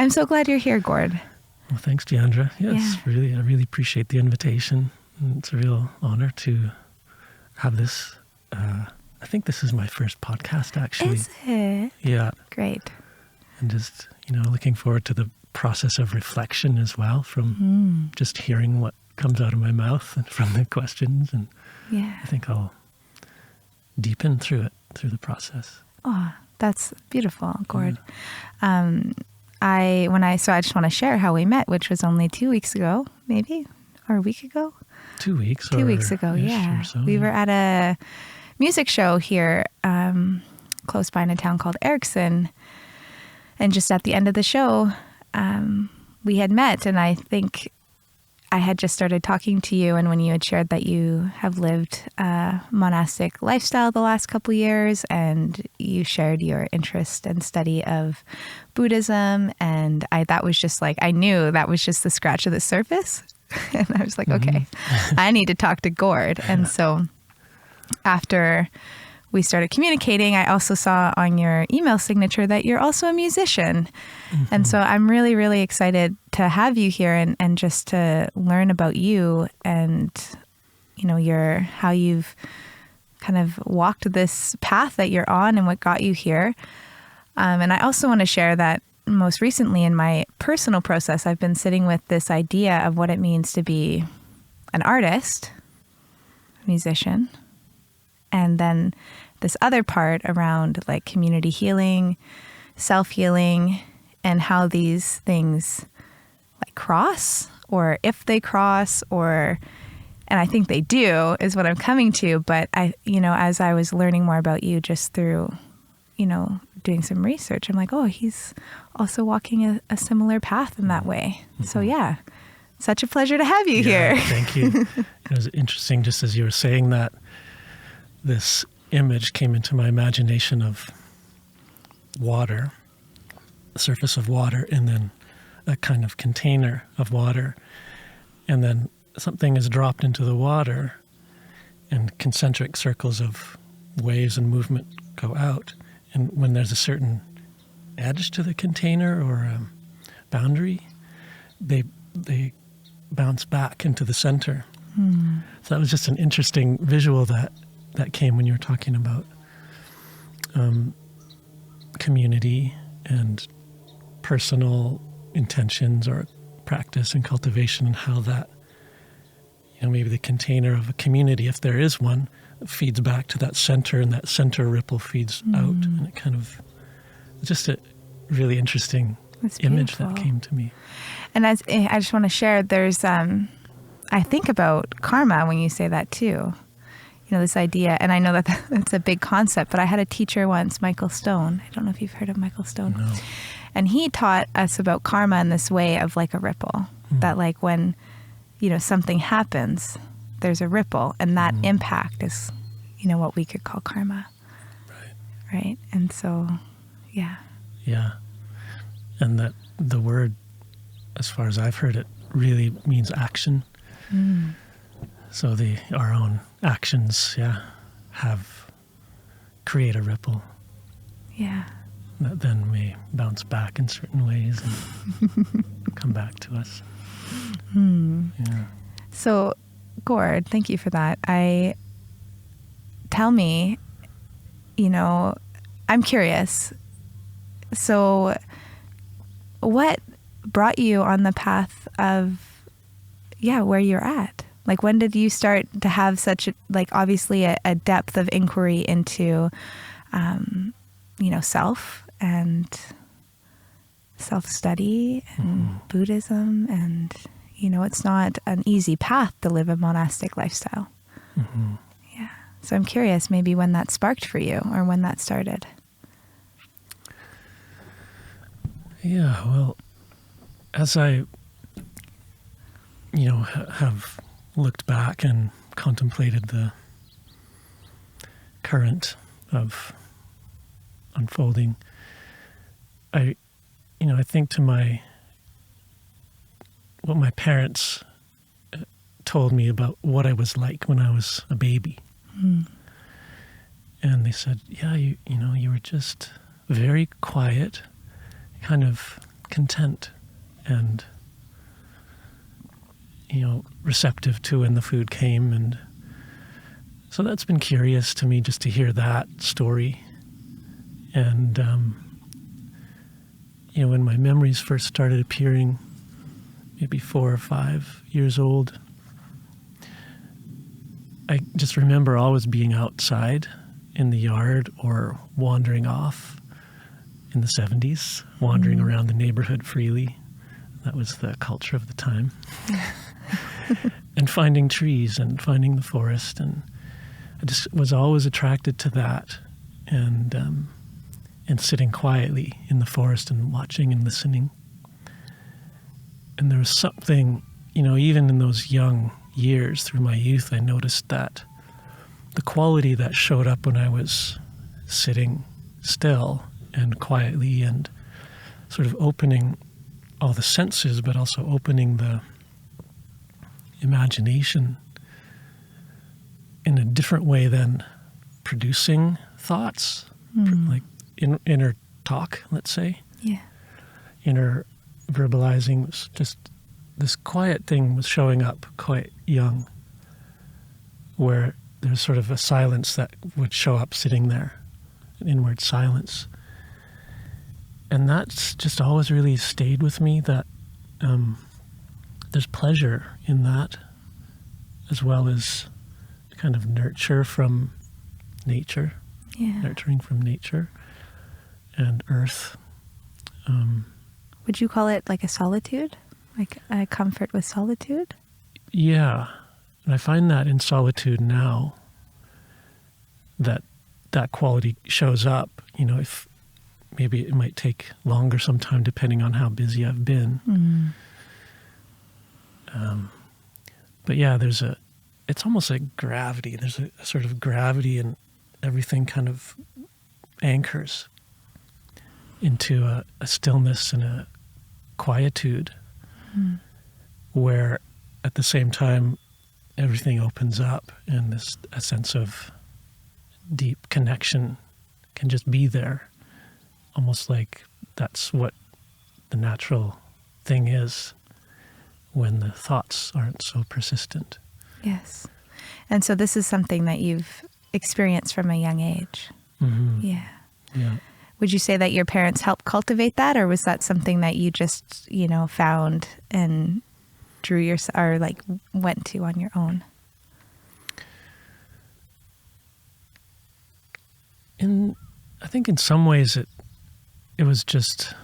I'm so glad you're here, Gord. Well, thanks, Deandra. I really appreciate the invitation. It's a real honor to have this. I think this is my first podcast, actually. Is it? Yeah. Great. And just, looking forward to the process of reflection as well, from just hearing what comes out of my mouth and from the questions. And I think I'll deepen through the process. Oh, that's beautiful, Gord. Yeah. I just want to share how we met, which was only 2 weeks ago, maybe, or a week ago. 2 weeks. 2 weeks ago, yeah. So, we were at a music show here, close by in a town called Erickson, and just at the end of the show, we had met, and I think I had just started talking to you, and when you had shared that you have lived a monastic lifestyle the last couple years, and you shared your interest and study of Buddhism, and that was just like, I knew that was just the scratch of the surface. And I was like, okay, I need to talk to Gord. And so after we started communicating, I also saw on your email signature that you're also a musician. And so I'm really, really excited to have you here and just to learn about you and, how you've kind of walked this path that you're on and what got you here. And I also want to share that most recently in my personal process, I've been sitting with this idea of what it means to be an artist, musician, and then this other part around like community healing, self-healing, and how these things like cross, or if they cross, and I think they do is what I'm coming to. But as I was learning more about you just through, doing some research, I'm like, oh, he's also walking a similar path in that way. So such a pleasure to have you here. Thank you. It was interesting, just as you were saying that, this image came into my imagination of water, the surface of water, and then a kind of container of water. And then something is dropped into the water and concentric circles of waves and movement go out. And when there's a certain edge to the container or a boundary, they bounce back into the center. So that was just an interesting visual that came when you were talking about community and personal intentions or practice and cultivation, and how that, maybe the container of a community, if there is one, feeds back to that center, and that center ripple feeds out. And it kind of, just a really interesting image that came to me. And I just want to share, there's, I think about karma when you say that too. This idea, and I know that that's a big concept, but I had a teacher once, Michael Stone. I don't know if you've heard of Michael Stone. No. And he taught us about karma in this way of like a ripple, that like when, something happens, there's a ripple, and that impact is, what we could call karma. Right. And so, yeah. And that the word, as far as I've heard it, really means action. So our own actions, create a ripple. Yeah. That then may bounce back in certain ways and come back to us. Yeah. So, Gord, thank you for that. Tell me, I'm curious. So, what brought you on the path of, where you're at? Like, when did you start to have such obviously a depth of inquiry into, self and self-study and Buddhism, and, it's not an easy path to live a monastic lifestyle. Yeah. So I'm curious maybe when that sparked for you, or when that started. Yeah, well, as I, have looked back and contemplated the current of unfolding, I think to what my parents told me about what I was like when I was a baby. And they said, you were just very quiet, kind of content and, receptive to when the food came. And so that's been curious to me, just to hear that story. And, when my memories first started appearing, maybe 4 or 5 years old, I just remember always being outside in the yard or wandering off in the 70s, wandering around the neighborhood freely. That was the culture of the time. And finding trees and finding the forest. And I just was always attracted to that. And sitting quietly in the forest and watching and listening. And there was something, even in those young years, through my youth, I noticed that the quality that showed up when I was sitting still and quietly and sort of opening all the senses, but also opening the imagination in a different way than producing thoughts, like inner talk, let's say. Yeah. Inner verbalizing was just this quiet thing was showing up quite young, where there's sort of a silence that would show up sitting there, an inward silence. And that's just always really stayed with me, that there's pleasure in that, as well as kind of nurture from nature, nurturing from nature and earth. Would you call it like a solitude? Like a comfort with solitude? Yeah. And I find that in solitude now, that quality shows up. If maybe it might take longer sometime depending on how busy I've been. But yeah, it's almost like gravity. There's a sort of gravity, and everything kind of anchors into a stillness and a quietude, where at the same time everything opens up, and a sense of deep connection can just be there, almost like that's what the natural thing is when the thoughts aren't so persistent. Yes. And so this is something that you've experienced from a young age. Mm-hmm. Yeah. Yeah. Would you say that your parents helped cultivate that, or was that something that you just, found and drew or like went to on your own? I think in some ways it was just,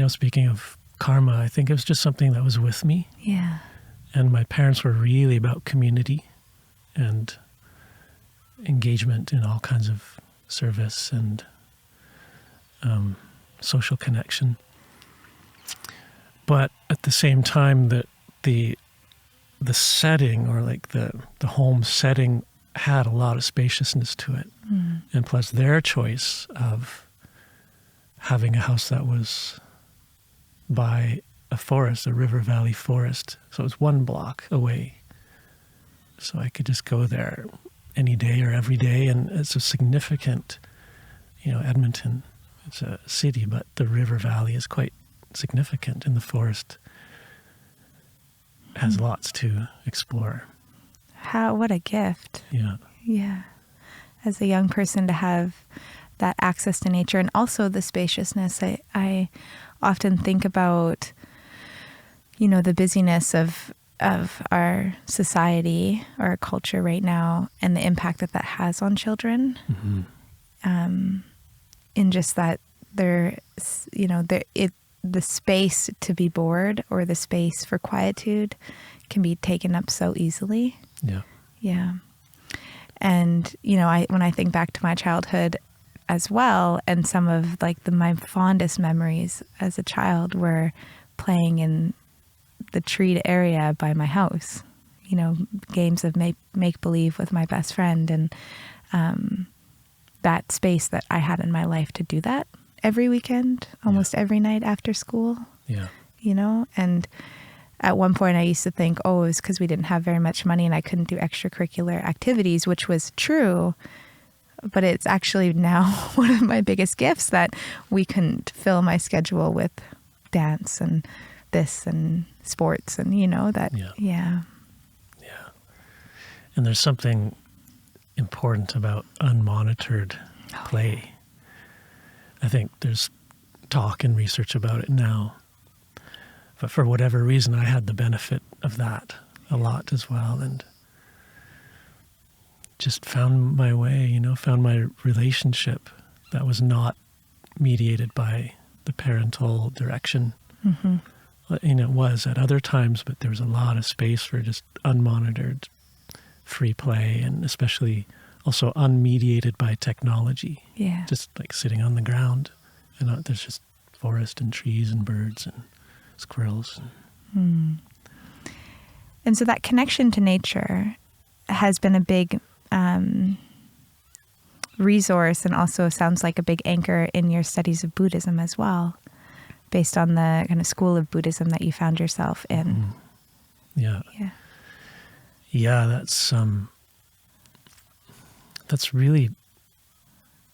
speaking of karma, I think it was just something that was with me. Yeah. And my parents were really about community and engagement in all kinds of service and social connection. But at the same time, the setting, or like the home setting, had a lot of spaciousness to it. And plus their choice of having a house that was by a forest, a river valley forest. So it was 1 block away. So I could just go there any day or every day. And it's a significant, Edmonton, it's a city, but the river valley is quite significant, and the forest has lots to explore. What a gift. Yeah. Yeah. As a young person, to have that access to nature, and also the spaciousness. I often think about, the busyness of our society or our culture right now, and the impact that has on children. In just that the space to be bored, or the space for quietude, can be taken up so easily. Yeah. Yeah. And, when I think back to my childhood as well, and some of my fondest memories as a child were playing in the treed area by my house, games of make-believe with my best friend, and that space that I had in my life to do that every weekend, almost every night after school. Yeah. And at one point I used to think, it was because we didn't have very much money and I couldn't do extracurricular activities, which was true. But it's actually now one of my biggest gifts that we couldn't fill my schedule with dance and this and sports and, you know, that, yeah. And there's something important about unmonitored play. I think there's talk and research about it now. But for whatever reason, I had the benefit of that a lot as well, and just found my way, you know, found my relationship that was not mediated by the parental direction. Mm-hmm. And it was at other times, but there was a lot of space for just unmonitored free play, and especially also unmediated by technology. Yeah. Just like sitting on the ground, and there's just forest and trees and birds and squirrels. And so that connection to nature has been a big resource, and also sounds like a big anchor in your studies of Buddhism as well, based on the kind of school of Buddhism that you found yourself in. Yeah. That's really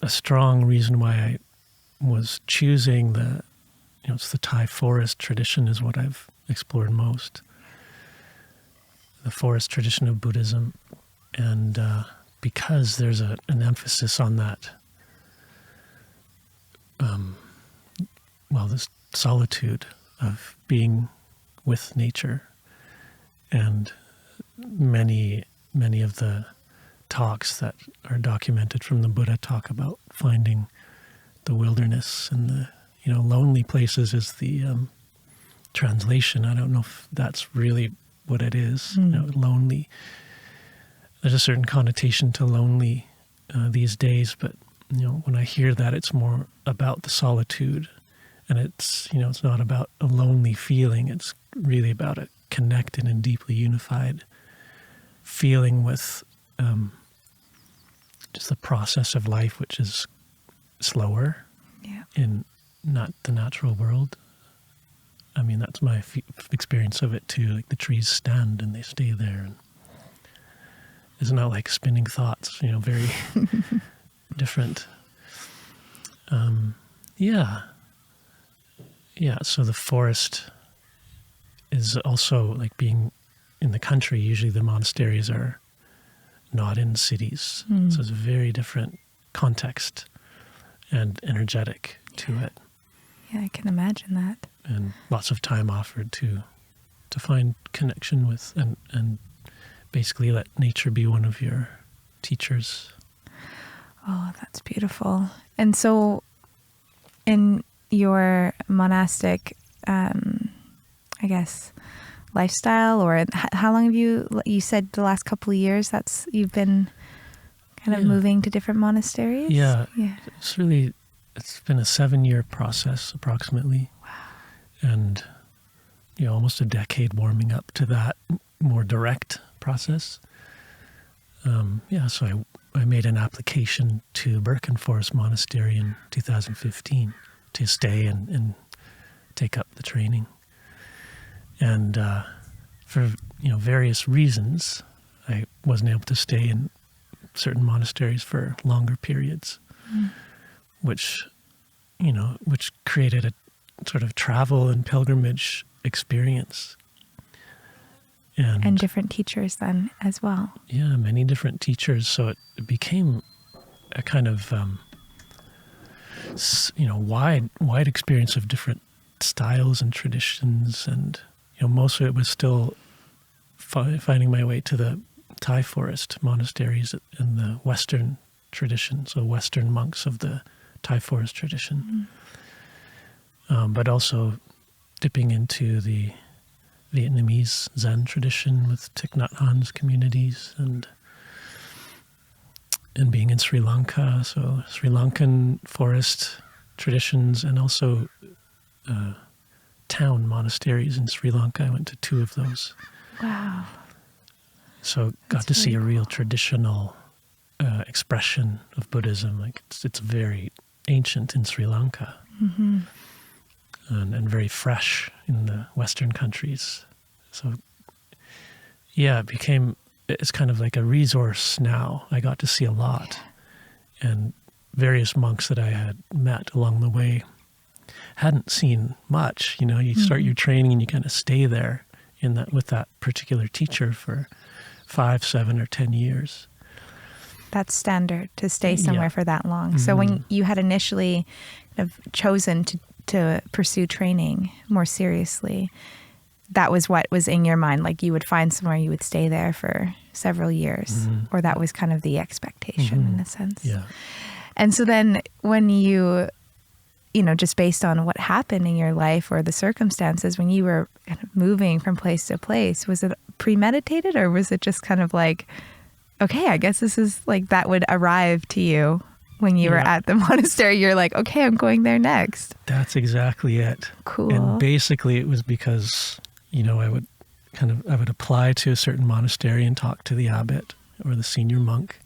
a strong reason why I was choosing it's the Thai forest tradition is what I've explored most. The forest tradition of Buddhism. And because there's an emphasis on that, this solitude of being with nature, and many of the talks that are documented from the Buddha talk about finding the wilderness and the lonely places is the translation. I don't know if that's really what it is. Lonely. There's a certain connotation to lonely these days, but when I hear that, it's more about the solitude, and it's it's not about a lonely feeling. It's really about a connected and deeply unified feeling with just the process of life, which is slower in not the natural world. I mean, that's my experience of it too. Like the trees stand and they stay there, and it's not like spinning thoughts, very different. So the forest is also like being in the country. Usually the monasteries are not in cities. So it's a very different context and energetic to it. Yeah, I can imagine that. And lots of time offered to find connection with and basically let nature be one of your teachers. Oh, that's beautiful. And so in your monastic, lifestyle, or how long have you said the last couple of years you've been kind of moving to different monasteries? Yeah. It's been a 7-year process approximately. Wow. And, almost a decade warming up to that more direct process. So I made an application to Birken Forest Monastery in 2015 to stay and take up the training. And for various reasons, I wasn't able to stay in certain monasteries for longer periods, which created a sort of travel and pilgrimage experience. And different teachers then as well. Yeah, many different teachers. So it became a kind of wide experience of different styles and traditions, and most of it was still finding my way to the Thai forest monasteries in the Western tradition, so Western monks of the Thai forest tradition, but also dipping into the Vietnamese Zen tradition with Thich Nhat Hanh's communities, and being in Sri Lanka, so Sri Lankan forest traditions, and also town monasteries in Sri Lanka. I went to 2 of those. Wow. So got to see a real traditional expression of Buddhism. Like it's very ancient in Sri Lanka, and very fresh in the Western countries. So it's kind of like a resource now. I got to see a lot, and various monks that I had met along the way hadn't seen much. You start your training and you kind of stay there with that particular teacher for 5, 7, or 10 years. That's standard to stay somewhere for that long. Mm-hmm. So when you had initially kind of chosen to pursue training more seriously, that was what was in your mind? Like you would find somewhere you would stay there for several years, or that was kind of the expectation in a sense? Yeah. And so then when you just based on what happened in your life or the circumstances, when you were kind of moving from place to place, was it premeditated or was it just kind of like, okay, I guess this is like that would arrive to you when you were at the monastery? You're like, okay, I'm going there next. That's exactly it. Cool. And basically it was because, I would apply to a certain monastery and talk to the abbot or the senior monk.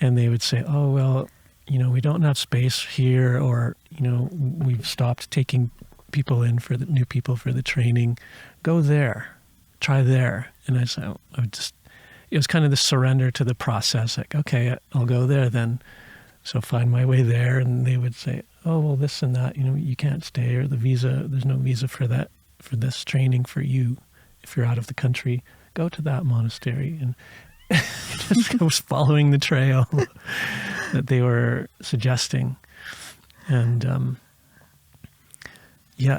And they would say, oh, well, we don't have space here, or, we've stopped taking people in for the new people for the training. Go there, try there. And it was kind of the surrender to the process. Like, okay, I'll go there then. So find my way there. And they would say, oh, well, this and that, you can't stay, or there's no visa for that, for this training for you. If you're out of the country, go to that monastery. And just was following the trail that they were suggesting. And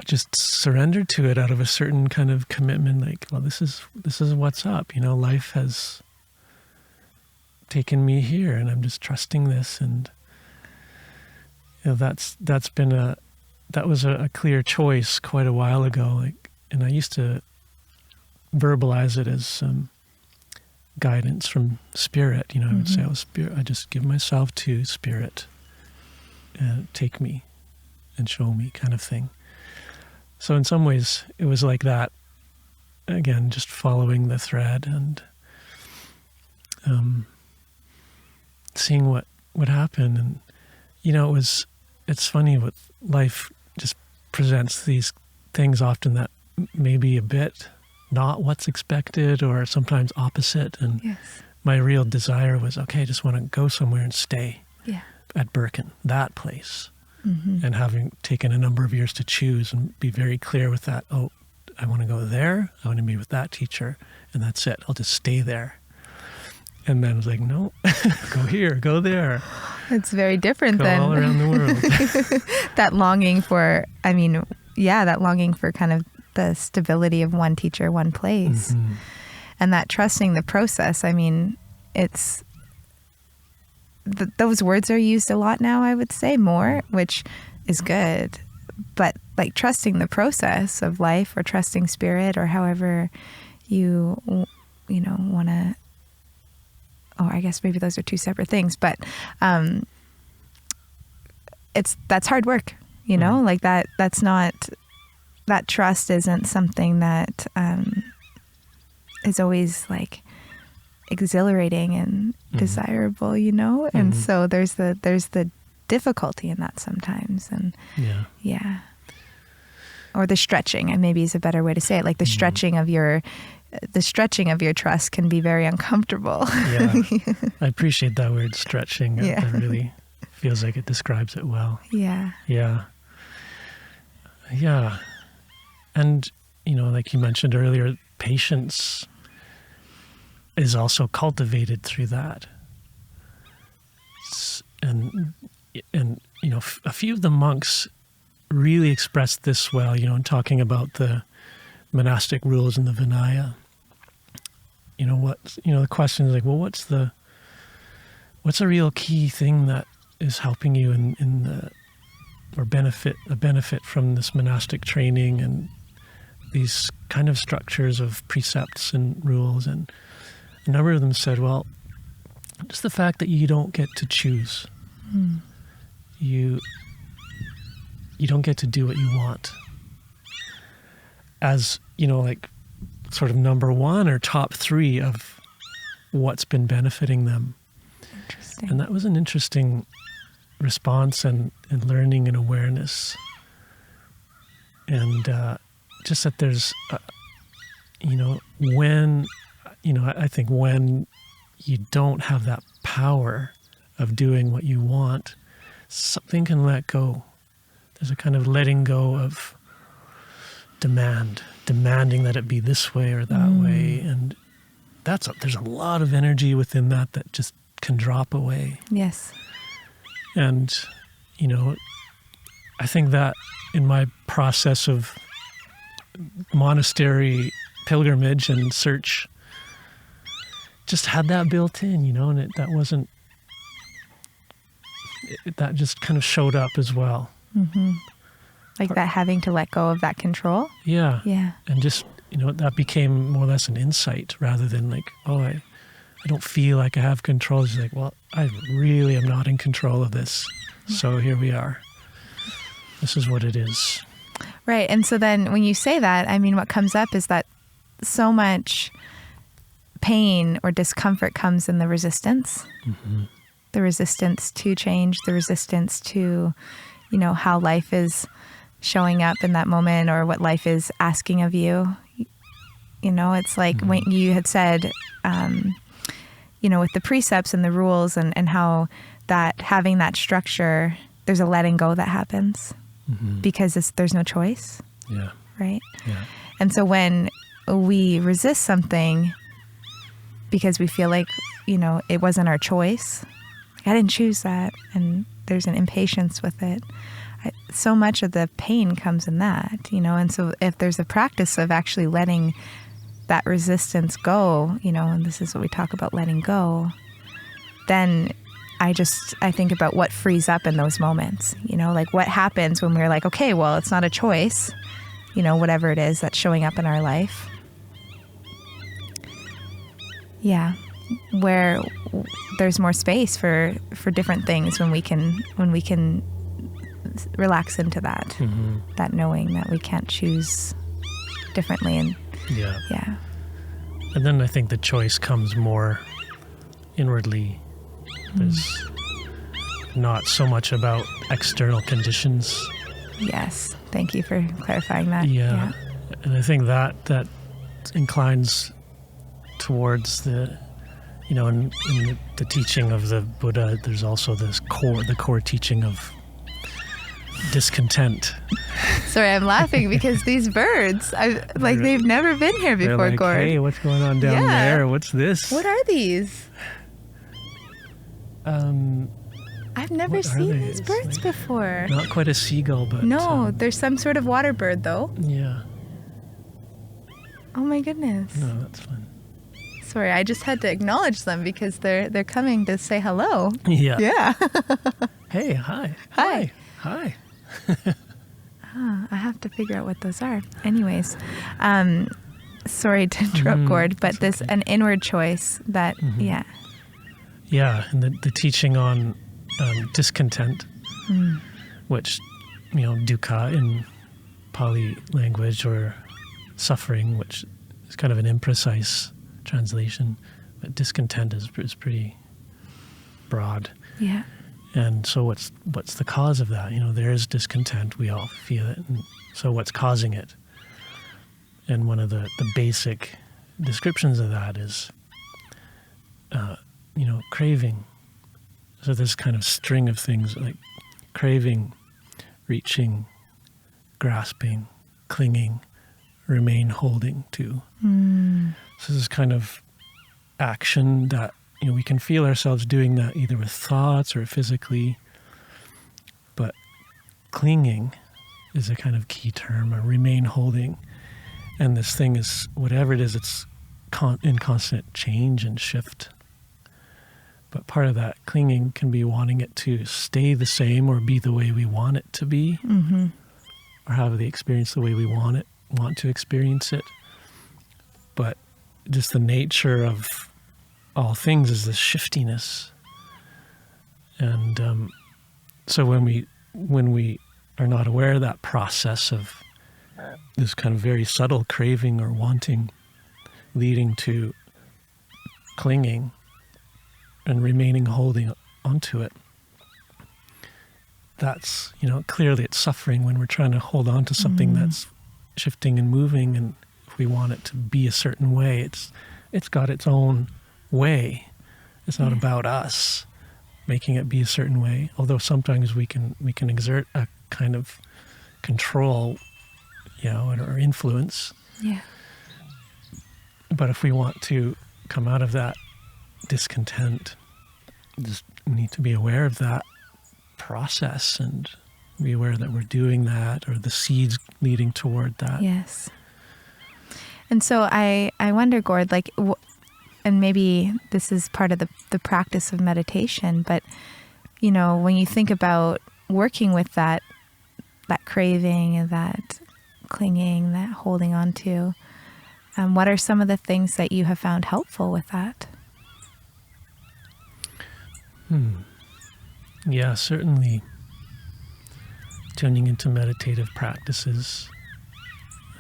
just surrendered to it out of a certain kind of commitment, like, well, this is what's up. Life has taken me here and I'm just trusting this. And that was a clear choice quite a while ago. And I used to verbalize it as guidance from spirit. I would say, oh, spirit, I just give myself to spirit, take me and show me, kind of thing. So in some ways it was like that, again, just following the thread and seeing what would happen. And it's funny what life just presents, these things often that may be a bit not what's expected, or sometimes opposite. And my real desire was, okay, I just want to go somewhere and stay at Birken, that place. And having taken a number of years to choose and be very clear with that, oh, I want to go there, I want to be with that teacher, and that's it. I'll just stay there. And then I was like, no, go here, go there. It's very different go than all around the world. that longing for kind of the stability of one teacher, one place, and that trusting the process. I mean, it's those words are used a lot now, I would say, more, which is good. But like trusting the process of life, or trusting spirit, or however you want to. Oh, I guess maybe those are two separate things, but that's hard work, like that. That's not. That trust isn't something that is always like exhilarating and desirable, and so there's the difficulty in that sometimes, and or the stretching, and maybe is a better way to say it, like the stretching of your trust can be very uncomfortable. I appreciate that word, stretching. It really feels like it describes it well. And, like you mentioned earlier, patience is also cultivated through that. And a few of the monks really expressed this well, in talking about the monastic rules in the Vinaya. The question is like, well, what's a real key thing that is helping you or benefit from this monastic training and these kind of structures of precepts and rules? And a number of them said, well, just the fact that you don't get to choose. You don't get to do what you want. As, like sort of number one or top three of what's been benefiting them. Interesting. And that was an interesting response and learning and awareness. And just that there's, I think when you don't have that power of doing what you want, something can let go. There's a kind of letting go of demanding that it be this way or that way. And there's a lot of energy within that just can drop away. Yes. And, I think that in my process of monastery pilgrimage and search, just had that built in, and that just kind of showed up as well. Mm-hmm. Like that having to let go of that control? Yeah. Yeah. And just, that became more or less an insight rather than like, I don't feel like I have control. It's like, well, I really am not in control of this. So here we are. This is what it is. Right. And so then when you say that, I mean, what comes up is that so much pain or discomfort comes in the resistance. Mm-hmm. The resistance to change, the resistance to, how life is showing up in that moment or what life is asking of you. It's like when you had said, with the precepts and the rules and how that having that structure, there's a letting go that happens because there's no choice. Yeah. Right? Yeah. And so when we resist something because we feel like, it wasn't our choice, I didn't choose that, and there's an impatience with it. So much of the pain comes in that, and so if there's a practice of actually letting that resistance go, and this is what we talk about, letting go, then I think about what frees up in those moments, like what happens when we're like, okay, well, it's not a choice, whatever it is that's showing up in our life. Yeah. Where there's more space for different things when we can relax into that, that knowing that we can't choose differently. And yeah. And then I think the choice comes more inwardly. There's not so much about external conditions. Yes. Thank you for clarifying that. Yeah. And I think that inclines towards the, in the teaching of the Buddha, there's also the core teaching of discontent. Sorry, I'm laughing because these birds, they've never been here before, like, Gord. Hey, what's going on down there? What's this? What are these? I've never seen these birds before. Not quite a seagull, but... No, there's some sort of water bird, though. Yeah. Oh, my goodness. No, that's fun. Sorry, I just had to acknowledge them because they're coming to say hello. Yeah. Yeah. Hey, hi. Hi. Hi. I have to figure out what those are. Anyways, sorry to interrupt, Gord, but this an inward choice that, yeah. Yeah, and the teaching on discontent, which, dukkha in Pali language, or suffering, which is kind of an imprecise translation, but discontent is pretty broad. Yeah. And so what's the cause of that? There is discontent. We all feel it. And so what's causing it? And one of the basic descriptions of that is, craving. So this kind of string of things like craving, reaching, grasping, clinging, remain holding to. So this kind of action that, we can feel ourselves doing that either with thoughts or physically, but clinging is a kind of key term, or remain holding. And this thing is, whatever it is, it's in constant change and shift. But part of that clinging can be wanting it to stay the same or be the way we want it to be, or have the experience the way we want to experience it. But just the nature of all things is this shiftiness. And so when we are not aware of that process of this kind of very subtle craving or wanting leading to clinging and remaining holding onto it, that's, clearly it's suffering when we're trying to hold on to something that's shifting and moving, and if we want it to be a certain way, it's got its own way. It's not about us making it be a certain way, although sometimes we can exert a kind of control, or influence. Yeah. But if we want to come out of that discontent, just need to be aware of that process and be aware that we're doing that, or the seeds leading toward that. Yes. And so I wonder, Gord, like, and maybe this is part of the practice of meditation, but, when you think about working with that craving and that clinging, that holding on to, what are some of the things that you have found helpful with that? Yeah, certainly tuning into meditative practices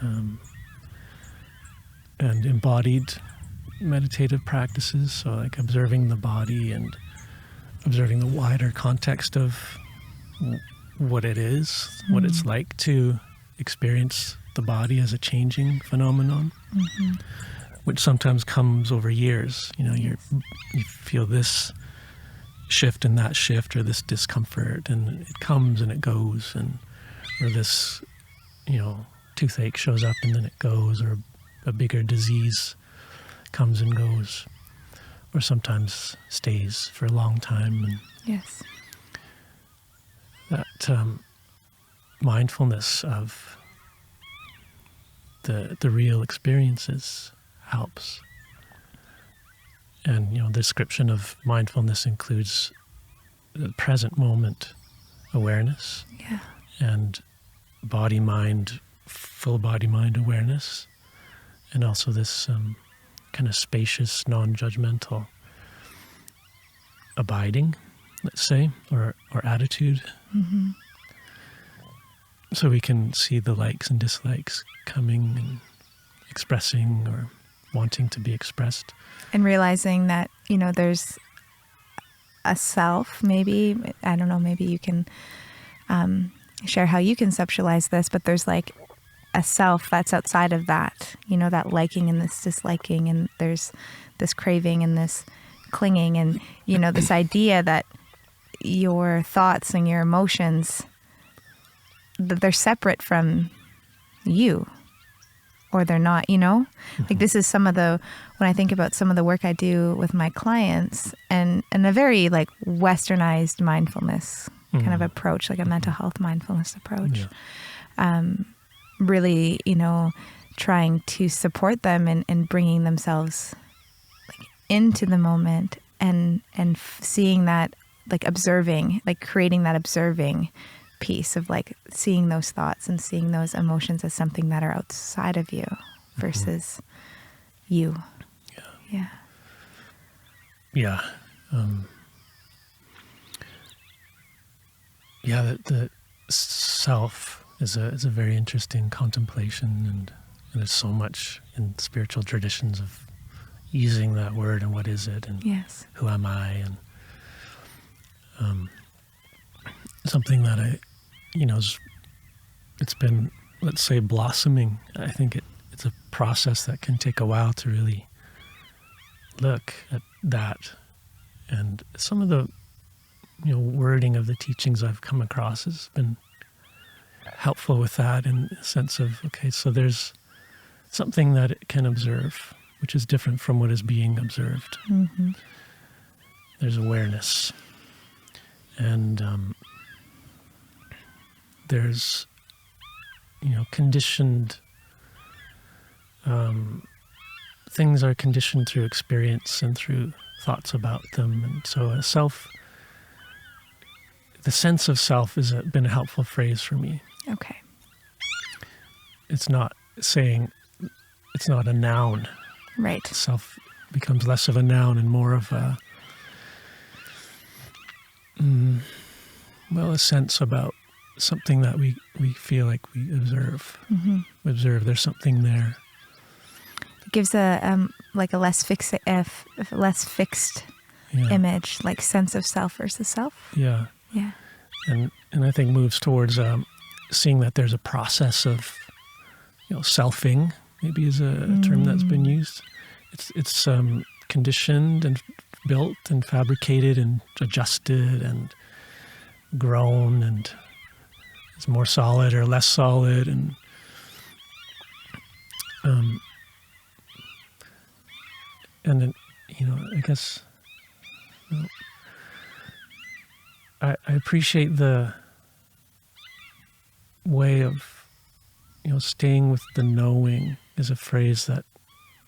and embodied meditative practices, so like observing the body and observing the wider context of what it is, what it's like to experience the body as a changing phenomenon, which sometimes comes over years. You feel this shift and that shift, or this discomfort, and it comes and it goes, or this, toothache shows up and then it goes, or a bigger disease comes and goes, or sometimes stays for a long time. And yes, that mindfulness of the real experiences helps. And the description of mindfulness includes the present moment awareness, and body-mind, full body-mind awareness, and also this kind of spacious, non-judgmental abiding, let's say, or attitude. So we can see the likes and dislikes coming and expressing or wanting to be expressed. And realizing that, there's a self, maybe, I don't know, maybe you can share how you conceptualize this, but there's like a self that's outside of that, that liking and this disliking, and there's this craving and this clinging, and, this idea that your thoughts and your emotions, that they're separate from you, or they're not, like this is when I think about some of the work I do with my clients, and a very like westernized mindfulness kind of approach, like a mental health mindfulness approach. Really, trying to support them in bringing themselves like into the moment and seeing that, like observing, like creating that observing piece of like seeing those thoughts and seeing those emotions as something that are outside of you versus you. The self is a very interesting contemplation, and there's so much in spiritual traditions of using that word, and what is it, and who am I, and something that it's been, let's say, blossoming. I think it's a process that can take a while to really look at that, and some of the wording of the teachings I've come across has been helpful with that, in the sense of, okay, so there's something that it can observe, which is different from what is being observed. There's awareness, and there's conditioned, things are conditioned through experience and through thoughts about them, and so the sense of self has been a helpful phrase for me. Okay. It's not saying, it's not a noun. Right. Self becomes less of a noun and more of a sense about something that we feel like we observe. We observe there's something there. It gives a like a less fixed image, like sense of self versus self. Yeah. And I think moves towards seeing that there's a process of selfing, maybe is a term that's been used. It's conditioned and built and fabricated and adjusted and grown, and is more solid or less solid, and then, I guess I appreciate the way of, staying with the knowing is a phrase that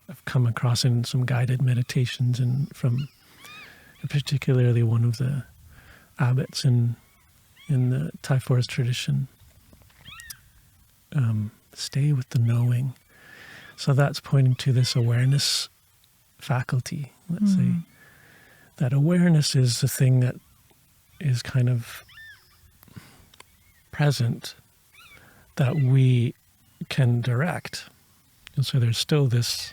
I've come across in some guided meditations, and from particularly one of the abbots in the Thai forest tradition. Stay with the knowing. So that's pointing to this awareness faculty, let's say. That awareness is the thing that is kind of present, that we can direct. And so there's still this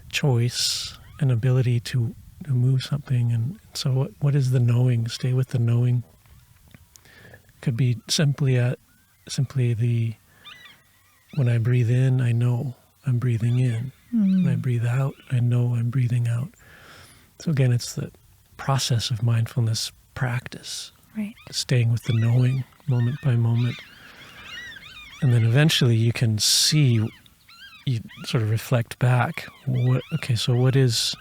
choice and ability to move something. And so what is the knowing? Stay with the knowing. Could be simply the, when I breathe in, I know I'm breathing in. When I breathe out, I know I'm breathing out. So again, it's the process of mindfulness practice. Right. Staying with the knowing moment by moment. And then eventually you can see, you sort of reflect back, so what is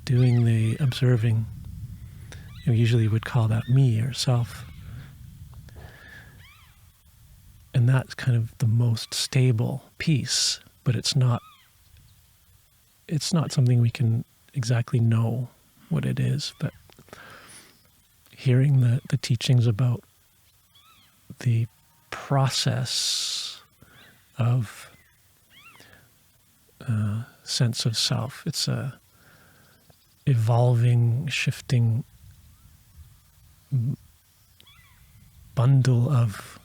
doing the observing? Usually would call that me or self. And that's kind of the most stable piece, but it's not something we can exactly know what it is. But hearing the teachings about the process of sense of self, it's a evolving, shifting bundle of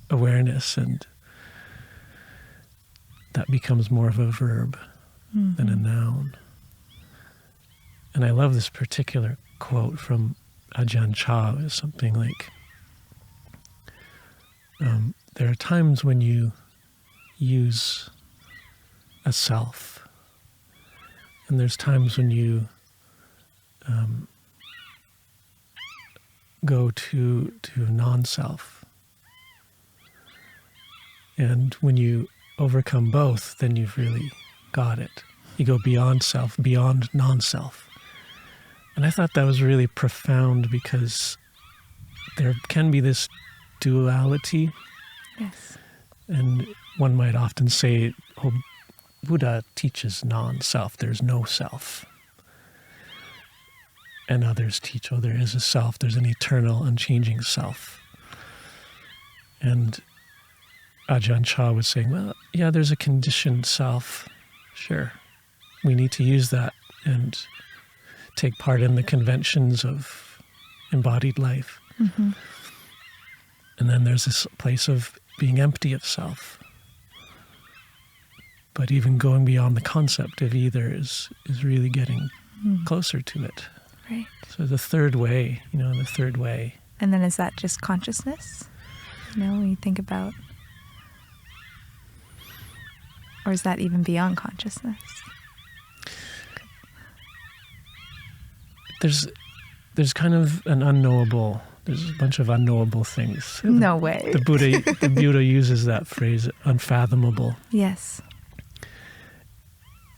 awareness, and that becomes more of a verb than a noun. And I love this particular quote from Ajahn Chah. It's something like, there are times when you use a self, and there's times when you go to non-self. And when you overcome both, then you've really got it. You go beyond self, beyond non-self. And I thought that was really profound, because there can be this duality. Yes. And one might often say, oh, Buddha teaches non-self, there's no self. And others teach, oh, there is a self, there's an eternal, unchanging self. And Ajahn Chah was saying, well, yeah, there's a conditioned self. Sure. We need to use that and take part in the conventions of embodied life. Mm-hmm. And then there's this place of being empty of self. But even going beyond the concept of either is really getting closer to it. Right. So the third way. And then is that just consciousness? When you think about, or is that even beyond consciousness? There's kind of an unknowable. There's a bunch of unknowable things. No way. The Buddha uses that phrase, unfathomable. Yes.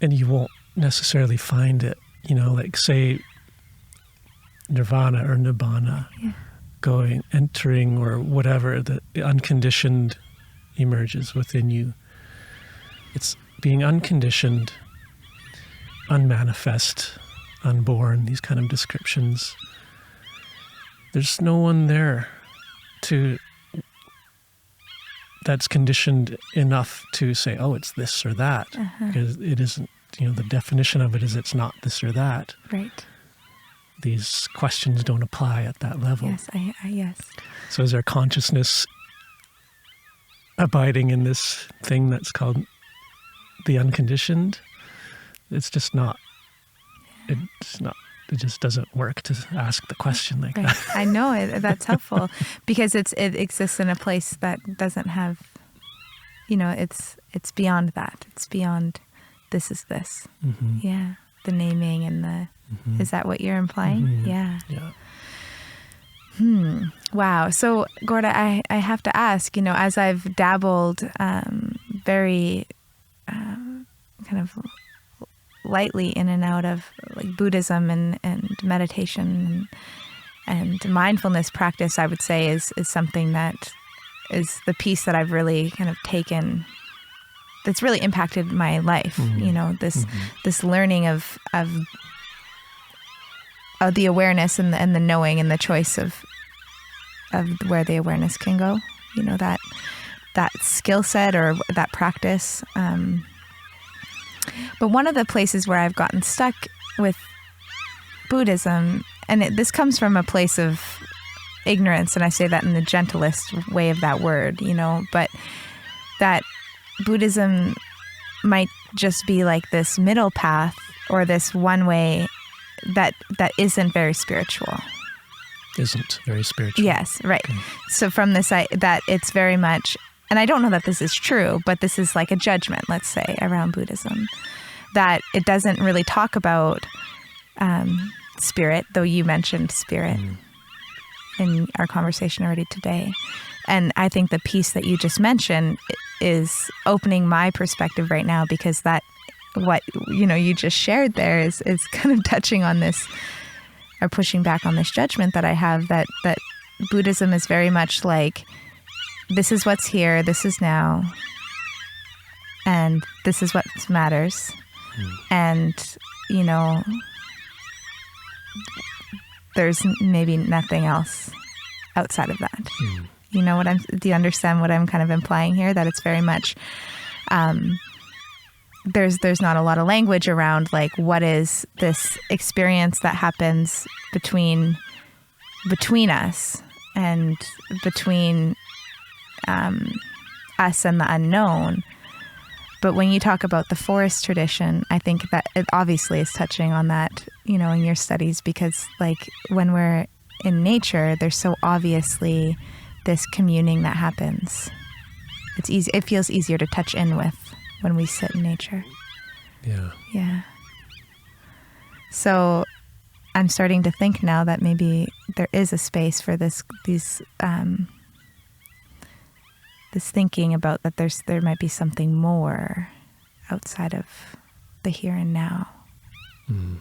And you won't necessarily find it, like say nirvana or nibbana, entering or whatever, the unconditioned emerges within you. It's being unconditioned, unmanifest, unborn, these kind of descriptions. There's no one there that's conditioned enough to say, oh, it's this or that. Because it isn't, the definition of it is it's not this or that. Right. These questions don't apply at that level. Yes, yes. So is our consciousness abiding in this thing that's called the unconditioned? It's just not. It's not. It just doesn't work to ask the question like that. I know it. That's helpful, because it exists in a place that doesn't have, it's beyond that. It's beyond this is this. Mm-hmm. Yeah. The naming and the, is that what you're implying? Mm-hmm. Yeah. Yeah. Wow. So, Gorda, I have to ask, as I've dabbled very kind of lightly in and out of like Buddhism and meditation and mindfulness practice, I would say is something that is the piece that I've really kind of taken, that's really impacted my life. This learning of the awareness and the knowing and the choice of where the awareness can go. That skill set or that practice. But one of the places where I've gotten stuck with Buddhism, and this comes from a place of ignorance, and I say that in the gentlest way of that word, but that Buddhism might just be like this middle path or this one way that isn't very spiritual. Isn't very spiritual. Yes, right. Okay. So from this, that it's very much, and I don't know that this is true, but this is like a judgment, let's say, around Buddhism, that it doesn't really talk about spirit, though you mentioned spirit in our conversation already today. And I think the piece that you just mentioned is opening my perspective right now, because that what you just shared there is kind of touching on this, or pushing back on this judgment that I have, that Buddhism is very much like, this is what's here, this is now, and this is what matters. And, there's maybe nothing else outside of that. Do you understand what I'm kind of implying here? That it's very much, there's not a lot of language around like, what is this experience that happens between us and between us and the unknown. But when you talk about the forest tradition, I think that it obviously is touching on that, in your studies, because like when we're in nature, there's so obviously this communing that happens. It's easy. It feels easier to touch in with when we sit in nature. Yeah. Yeah. So I'm starting to think now that maybe there is a space for this thinking about that there might be something more outside of the here and now,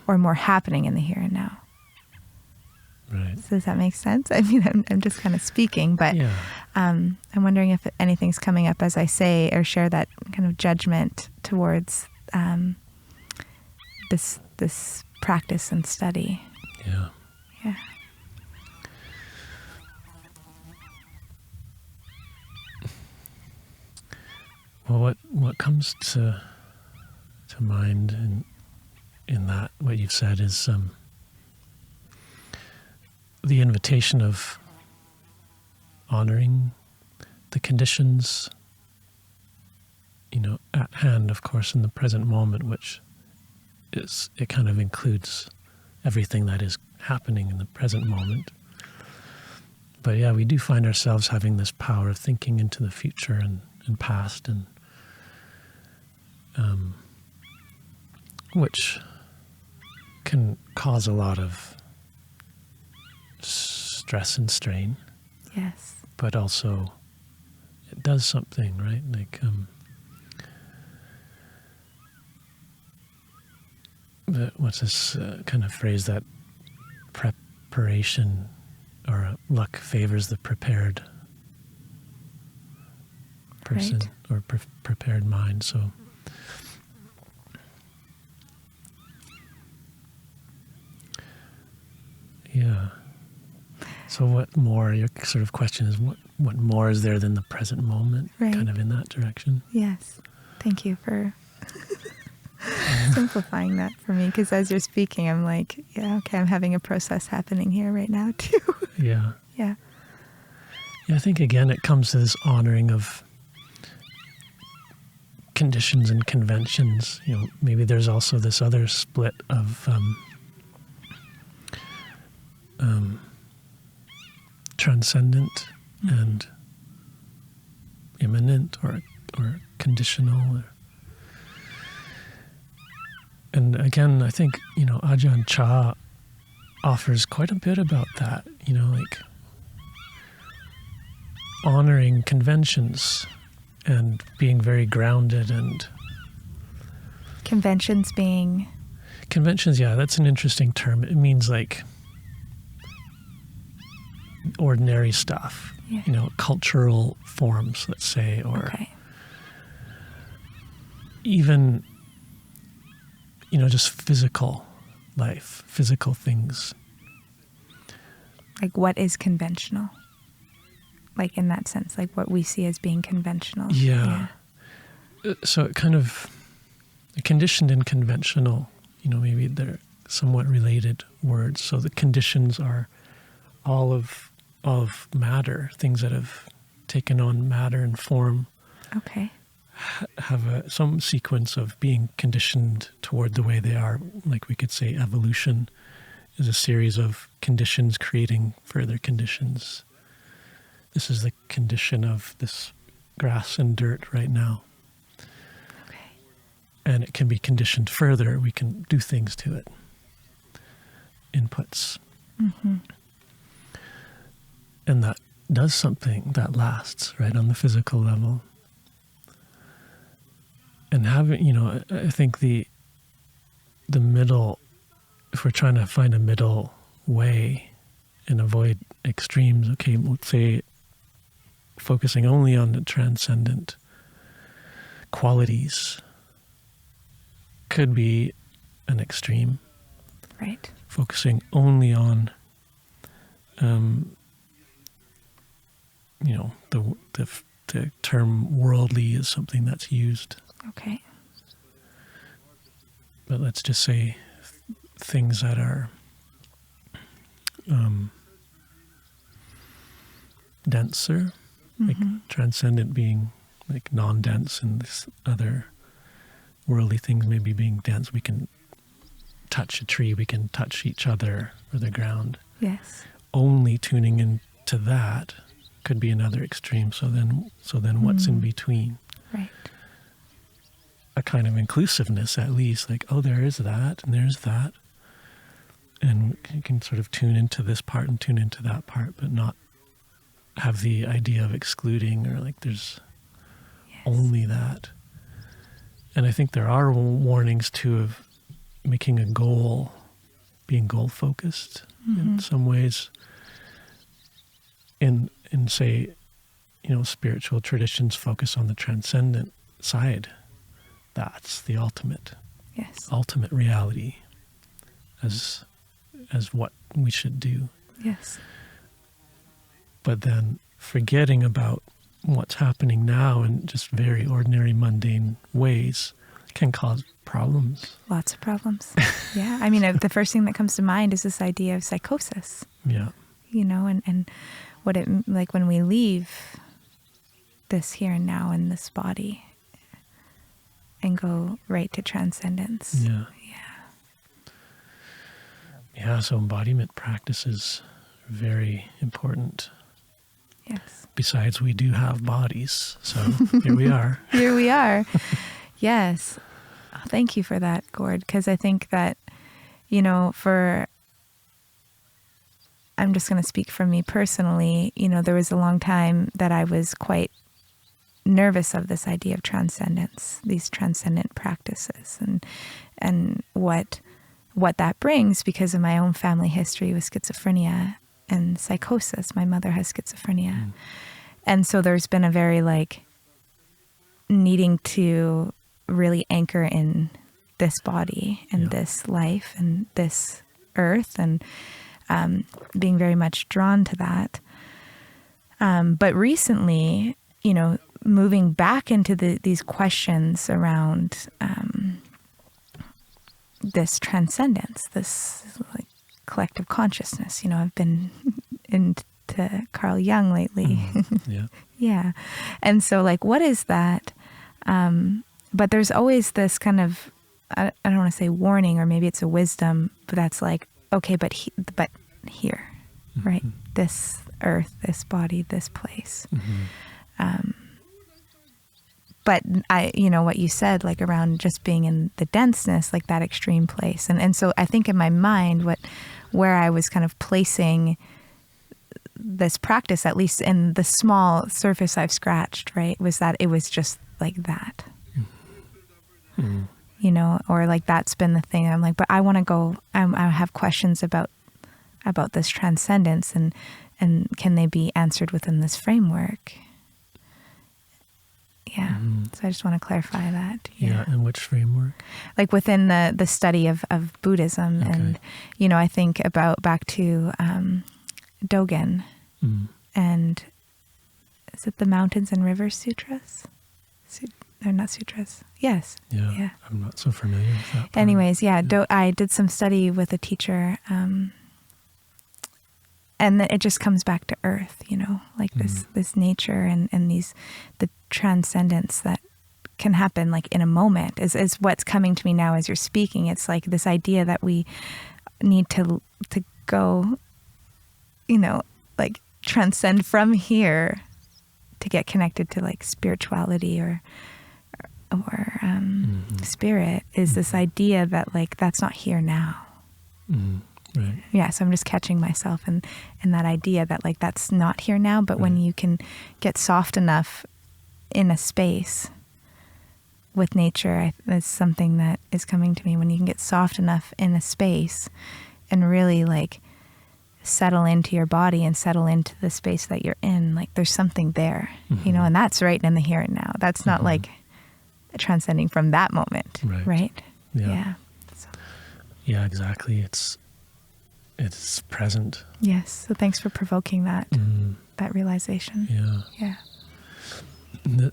or more happening in the here and now. Right. Does that make sense? I mean, I'm just kind of speaking, but yeah. I'm wondering if anything's coming up as I say or share that kind of judgment towards this practice and study. Yeah. Yeah. Well, what comes to mind in that, what you've said, is the invitation of honoring the conditions, at hand, of course, in the present moment, which it kind of includes everything that is happening in the present moment. But yeah, we do find ourselves having this power of thinking into the future and past, and which can cause a lot of stress and strain. Yes. But also it does something, right? Like what's this kind of phrase, that preparation or luck favors the prepared person, right, or prepared mind. So yeah. So what more, your sort of question is, what more is there than the present moment, right, kind of in that direction? Yes. Thank you for simplifying that for me, because as you're speaking, I'm like, yeah, okay, I'm having a process happening here right now too. Yeah. Yeah. Yeah, I think again it comes to this honoring of conditions and conventions. Maybe there's also this other split of transcendent and immanent, or conditional. And again, I think, Ajahn Chah offers quite a bit about that, like honoring conventions and being very grounded. And conventions being... Conventions, yeah, that's an interesting term. It means like ordinary stuff, Yeah. you know, cultural forms, let's say, or Okay. even, you know, just physical life, physical things. Like what is conventional? Like in that sense, like what we see as being conventional. Yeah. So it kind of conditioned and conventional, you know, maybe they're somewhat related words. So the conditions are all of matter, things that have taken on matter and form, Okay. have some sequence of being conditioned toward the way they are. Like we could say evolution is a series of conditions creating further conditions. This is the condition of this grass and dirt right now. Okay. And it can be conditioned further. We can do things to it. Inputs. Mm-hmm. And that does something that lasts, right, on the physical level. And having, you know, I think the middle, if we're trying to find a middle way and avoid extremes, okay, let's say focusing only on the transcendent qualities could be an extreme. Right. Focusing only on, you know, the term worldly is something that's used. Okay. But let's just say things that are denser, like transcendent being like non-dense, and this other worldly things maybe being dense. We can touch a tree, we can touch each other or the ground. Yes. Only tuning into that could be another extreme. So then what's in between? Right. A kind of inclusiveness, at least, like, oh, there is that and there's that, and you can sort of tune into this part and tune into that part, but not have the idea of excluding or like there's only that. And I think there are warnings too of making a goal, being goal focused in some ways. In say, you know, spiritual traditions focus on the transcendent side. That's the ultimate reality as what we should do. Yes. But then forgetting about what's happening now in just very ordinary, mundane ways can cause problems. Lots of problems. Yeah. I mean, the first thing that comes to mind is this idea of psychosis. Yeah. You know, and what it, like when we leave this here and now in this body and go right to transcendence. Yeah. Yeah, so embodiment practices are very important. Yes. Besides, we do have bodies, so here we are. Here we are. Yes. Oh, thank you for that, Gord, because I think that, you know, I'm just going to speak for me personally, you know, there was a long time that I was quite nervous of this idea of transcendence, these transcendent practices, and what that brings because of my own family history with schizophrenia and psychosis. My mother has schizophrenia. And so there's been a very like needing to really anchor in this body and this life and this earth and being very much drawn to that. But recently, you know, moving back into these questions around this transcendence, this like collective consciousness. You know, I've been into Carl Jung lately. Yeah. And so like, what is that? But there's always this kind of, I don't want to say warning, or maybe it's a wisdom, but that's like, okay, but here, right? This earth, this body, this place. But you know, what you said, like around just being in the denseness, like that extreme place. And so I think in my mind, where I was kind of placing this practice, at least in the small surface I've scratched, right, was that it was just like that. Mm-hmm. You know, or like that's been the thing. I'm like, but I want to go. I have questions about this transcendence, and can they be answered within this framework? Yeah. Mm-hmm. So I just want to clarify that. Yeah. And which framework? Like within the study of Buddhism, Okay. and you know, I think about back to Dogen, and is it the Mountains and Rivers Sutras? They're not sutras. Yes. Yeah. I'm not so familiar with that part. Anyways, I did some study with a teacher, and it just comes back to earth, you know, like this nature and the transcendence that can happen like in a moment is what's coming to me now as you're speaking. It's like this idea that we need to go, you know, like transcend from here to get connected to like spirituality or spirit, is this idea that like that's not here now. Right. Yeah, so I'm just catching myself in that idea that like that's not here now, but when you can get soft enough in a space with nature, that's something that is coming to me. When you can get soft enough in a space and really like settle into your body and settle into the space that you're in, like there's something there, you know, and that's right in the here and now. That's not like transcending from that moment, right? Yeah. So. Yeah, exactly. It's present. Yes. So thanks for provoking that realization. Yeah. Yeah.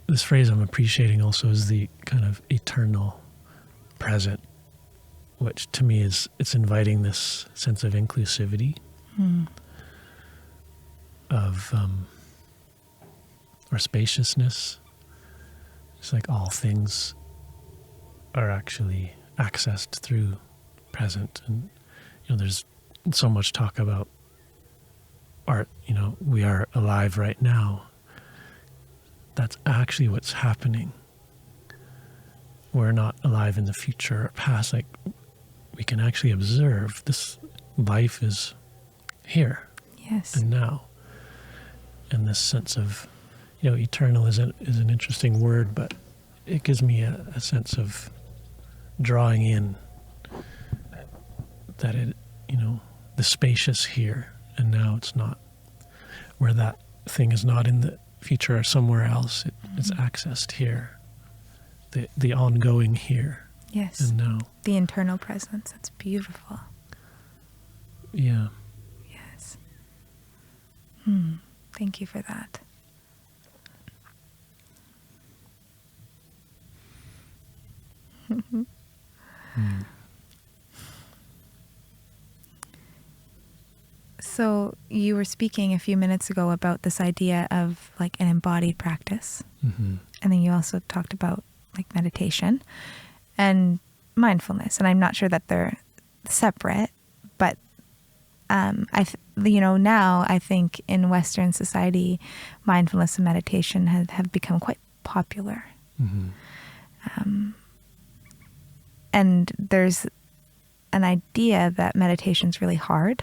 This phrase I'm appreciating also is the kind of eternal present, which to me it's inviting this sense of inclusivity, of or spaciousness. It's like all things are actually accessed through present, and you know, there's so much talk about art. You know, we are alive right now. That's actually what's happening. We're not alive in the future or past. Like, we can actually observe this life is here. Yes. And now. And this sense of, you know, eternal is an interesting word, but it gives me a sense of drawing in that it, you know, the spacious here and now. It's not where that thing is not in the future or somewhere else. It's accessed here. The ongoing here. Yes. And now. The internal presence. That's beautiful. Yeah. Yes. Thank you for that. So you were speaking a few minutes ago about this idea of like an embodied practice. And then you also talked about like meditation and mindfulness. And I'm not sure that they're separate, but now I think in Western society, mindfulness and meditation have become quite popular. And there's an idea that meditation's really hard,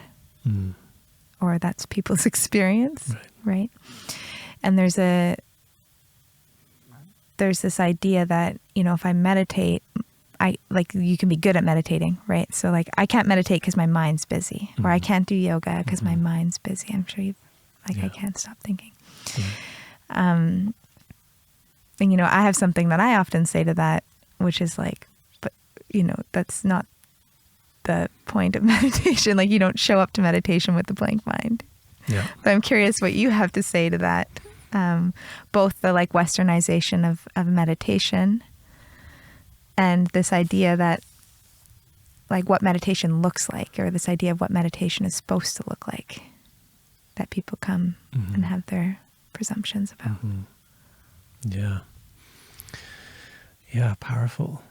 or that's people's experience, right? And there's this idea that, you know, if I meditate, you can be good at meditating, right? So like I can't meditate because my mind's busy, or I can't do yoga because my mind's busy. I'm sure I can't stop thinking. And you know, I have something that I often say to that, which is like, but you know, that's not the point of meditation. Like you don't show up to meditation with a blank mind. Yeah. But I'm curious what you have to say to that. Both the like westernization of meditation and this idea that like what meditation looks like, or this idea of what meditation is supposed to look like, that people come and have their presumptions about. Yeah, powerful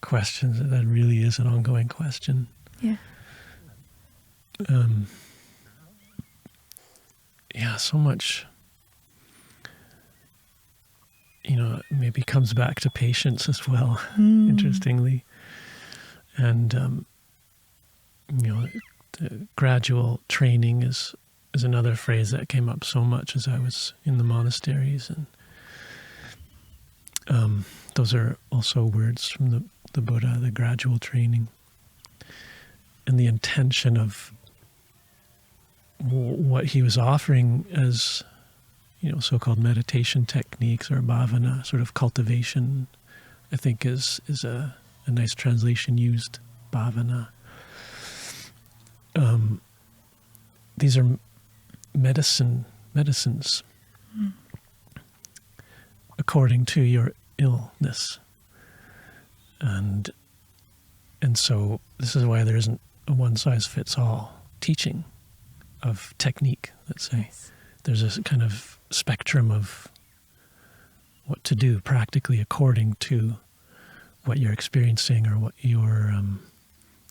questions. That really is an ongoing question. Yeah. So much, you know, maybe comes back to patience as well, interestingly. And, you know, the gradual training is is another phrase that came up so much as I was in the monasteries. And those are also words from the Buddha, the gradual training. And the intention of what he was offering as, so-called meditation techniques or bhavana, sort of cultivation, I think is a nice translation used, bhavana. These are medicines according to your illness. And so this is why there isn't a one-size-fits-all teaching of technique, let's say. Yes. There's a kind of spectrum of what to do practically according to what you're experiencing or what your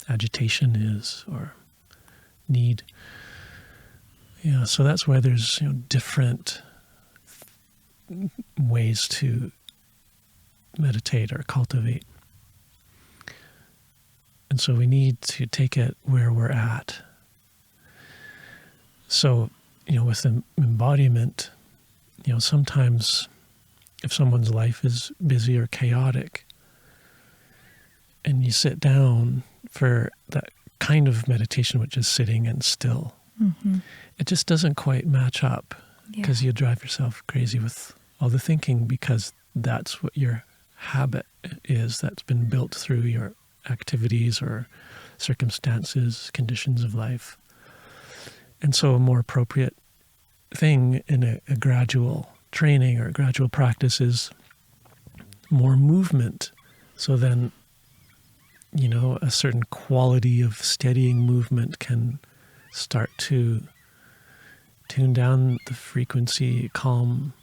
agitation is or need. Yeah, so that's why there's different ways to meditate or cultivate. And so we need to take it where we're at. So, with embodiment, sometimes if someone's life is busy or chaotic, and you sit down for that kind of meditation, which is sitting and still, it just doesn't quite match up because you drive yourself crazy with all the thinking because that's what your habit is that's been built through your activities or circumstances, conditions of life. And so a more appropriate thing in a gradual training or gradual practice is more movement. So then, a certain quality of steadying movement can start to tune down the frequency, calm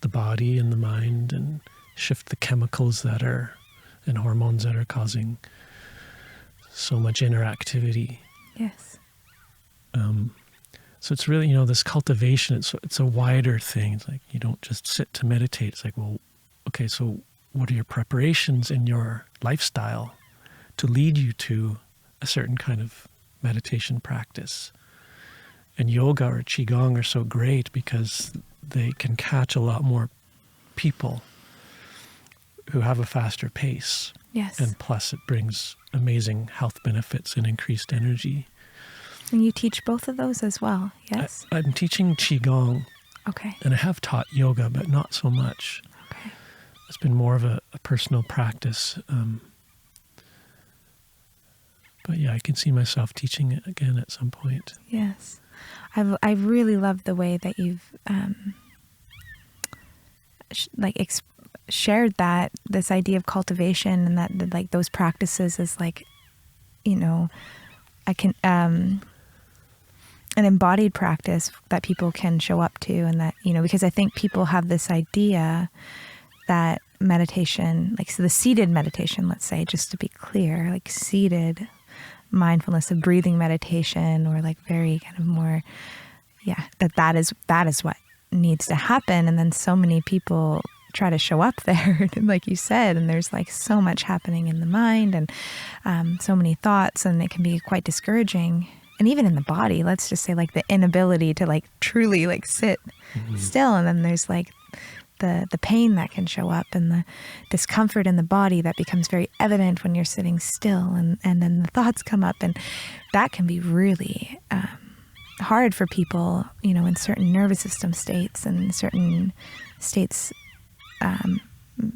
the body and the mind, and shift the chemicals and hormones that are causing so much interactivity. Yes. So it's really, this cultivation, it's a wider thing. It's like you don't just sit to meditate. It's like, well, okay, so what are your preparations in your lifestyle to lead you to a certain kind of meditation practice? And yoga or Qi Gong are so great because they can catch a lot more people who have a faster pace. Yes. And plus it brings amazing health benefits and increased energy. And you teach both of those as well, yes? I'm teaching Qi Gong. Okay. And I have taught yoga, but not so much. Okay. It's been more of a personal practice. But yeah, I can see myself teaching it again at some point. Yes. I really love the way that you've shared this idea of cultivation and that like those practices as like, I can an embodied practice that people can show up to, and that, because I think people have this idea that meditation, like, so the seated meditation, let's say, just to be clear, like seated mindfulness of breathing meditation, or like very kind of more, that is what needs to happen. And then so many people try to show up there, like you said, and there's like so much happening in the mind and so many thoughts, and it can be quite discouraging. And even in the body, let's just say like the inability to like truly like sit still. And then there's like the pain that can show up and the discomfort in the body that becomes very evident when you're sitting still. And then the thoughts come up, and that can be really hard for people, in certain nervous system states and certain states,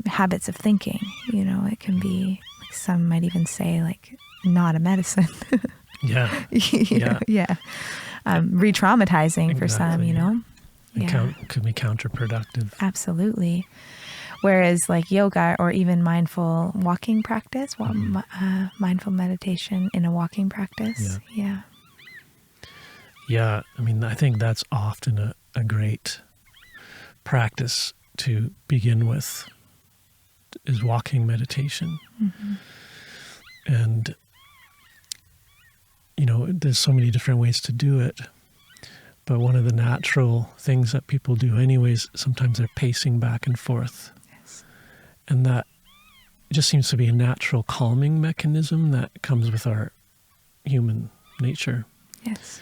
habits of thinking. It can be, like, some might even say, like, not a medicine. Yeah. Re-traumatizing for some, Could be counterproductive. Absolutely. Whereas like yoga or even mindful walking practice, mindful meditation in a walking practice. Yeah. Yeah. I mean, I think that's often a great practice to begin with, is walking meditation. And, there's so many different ways to do it. But one of the natural things that people do anyways, sometimes they're pacing back and forth. Yes. And that just seems to be a natural calming mechanism that comes with our human nature. Yes.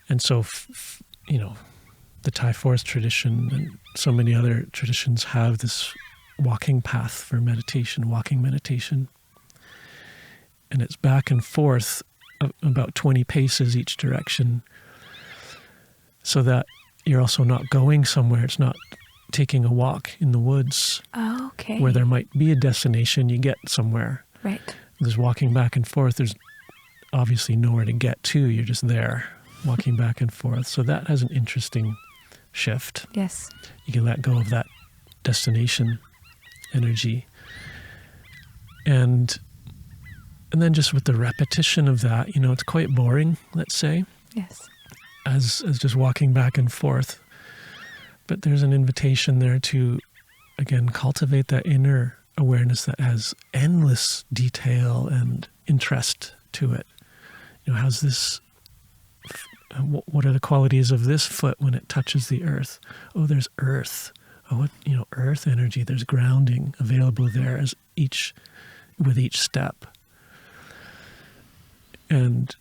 And so the Thai forest tradition and so many other traditions have this walking path for meditation, walking meditation. And it's back and forth about 20 paces each direction, so that you're also not going somewhere. It's not taking a walk in the woods where there might be a destination. You get somewhere. Right. There's walking back and forth. There's obviously nowhere to get to. You're just there, walking back and forth. So that has an interesting shift. Yes. You can let go of that destination energy. And then just with the repetition of that, it's quite boring, let's say. Yes. As just walking back and forth. But there's an invitation there to, again, cultivate that inner awareness that has endless detail and interest to it. How's this, what are the qualities of this foot when it touches the earth? Oh, there's earth. Oh, earth energy. There's grounding available there with each step. And,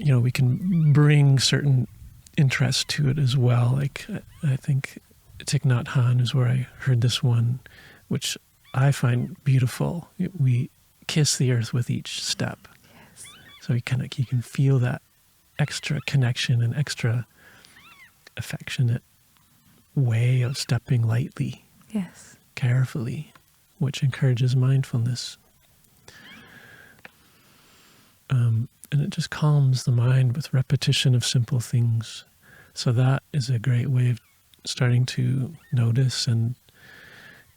we can bring certain interest to it as well. Like, I think Thich Nhat Hanh is where I heard this one, which I find beautiful. We kiss the earth with each step. Yes. So you can feel that extra connection and extra affectionate way of stepping lightly, yes, carefully, which encourages mindfulness. And it just calms the mind with repetition of simple things. So that is a great way of starting to notice and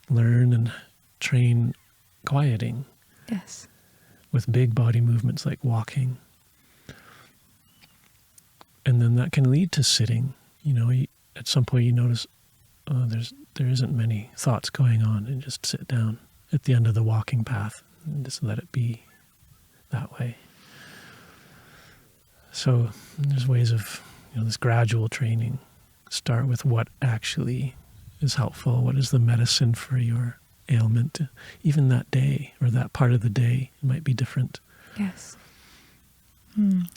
learn and train quieting. Yes. With big body movements like walking. And then that can lead to sitting. At some point you notice, there isn't many thoughts going on, and just sit down at the end of the walking path and just let it be that way. So there's ways of, this gradual training. Start with what actually is helpful. What is the medicine for your ailment? Even that day or that part of the day, it might be different. Yes.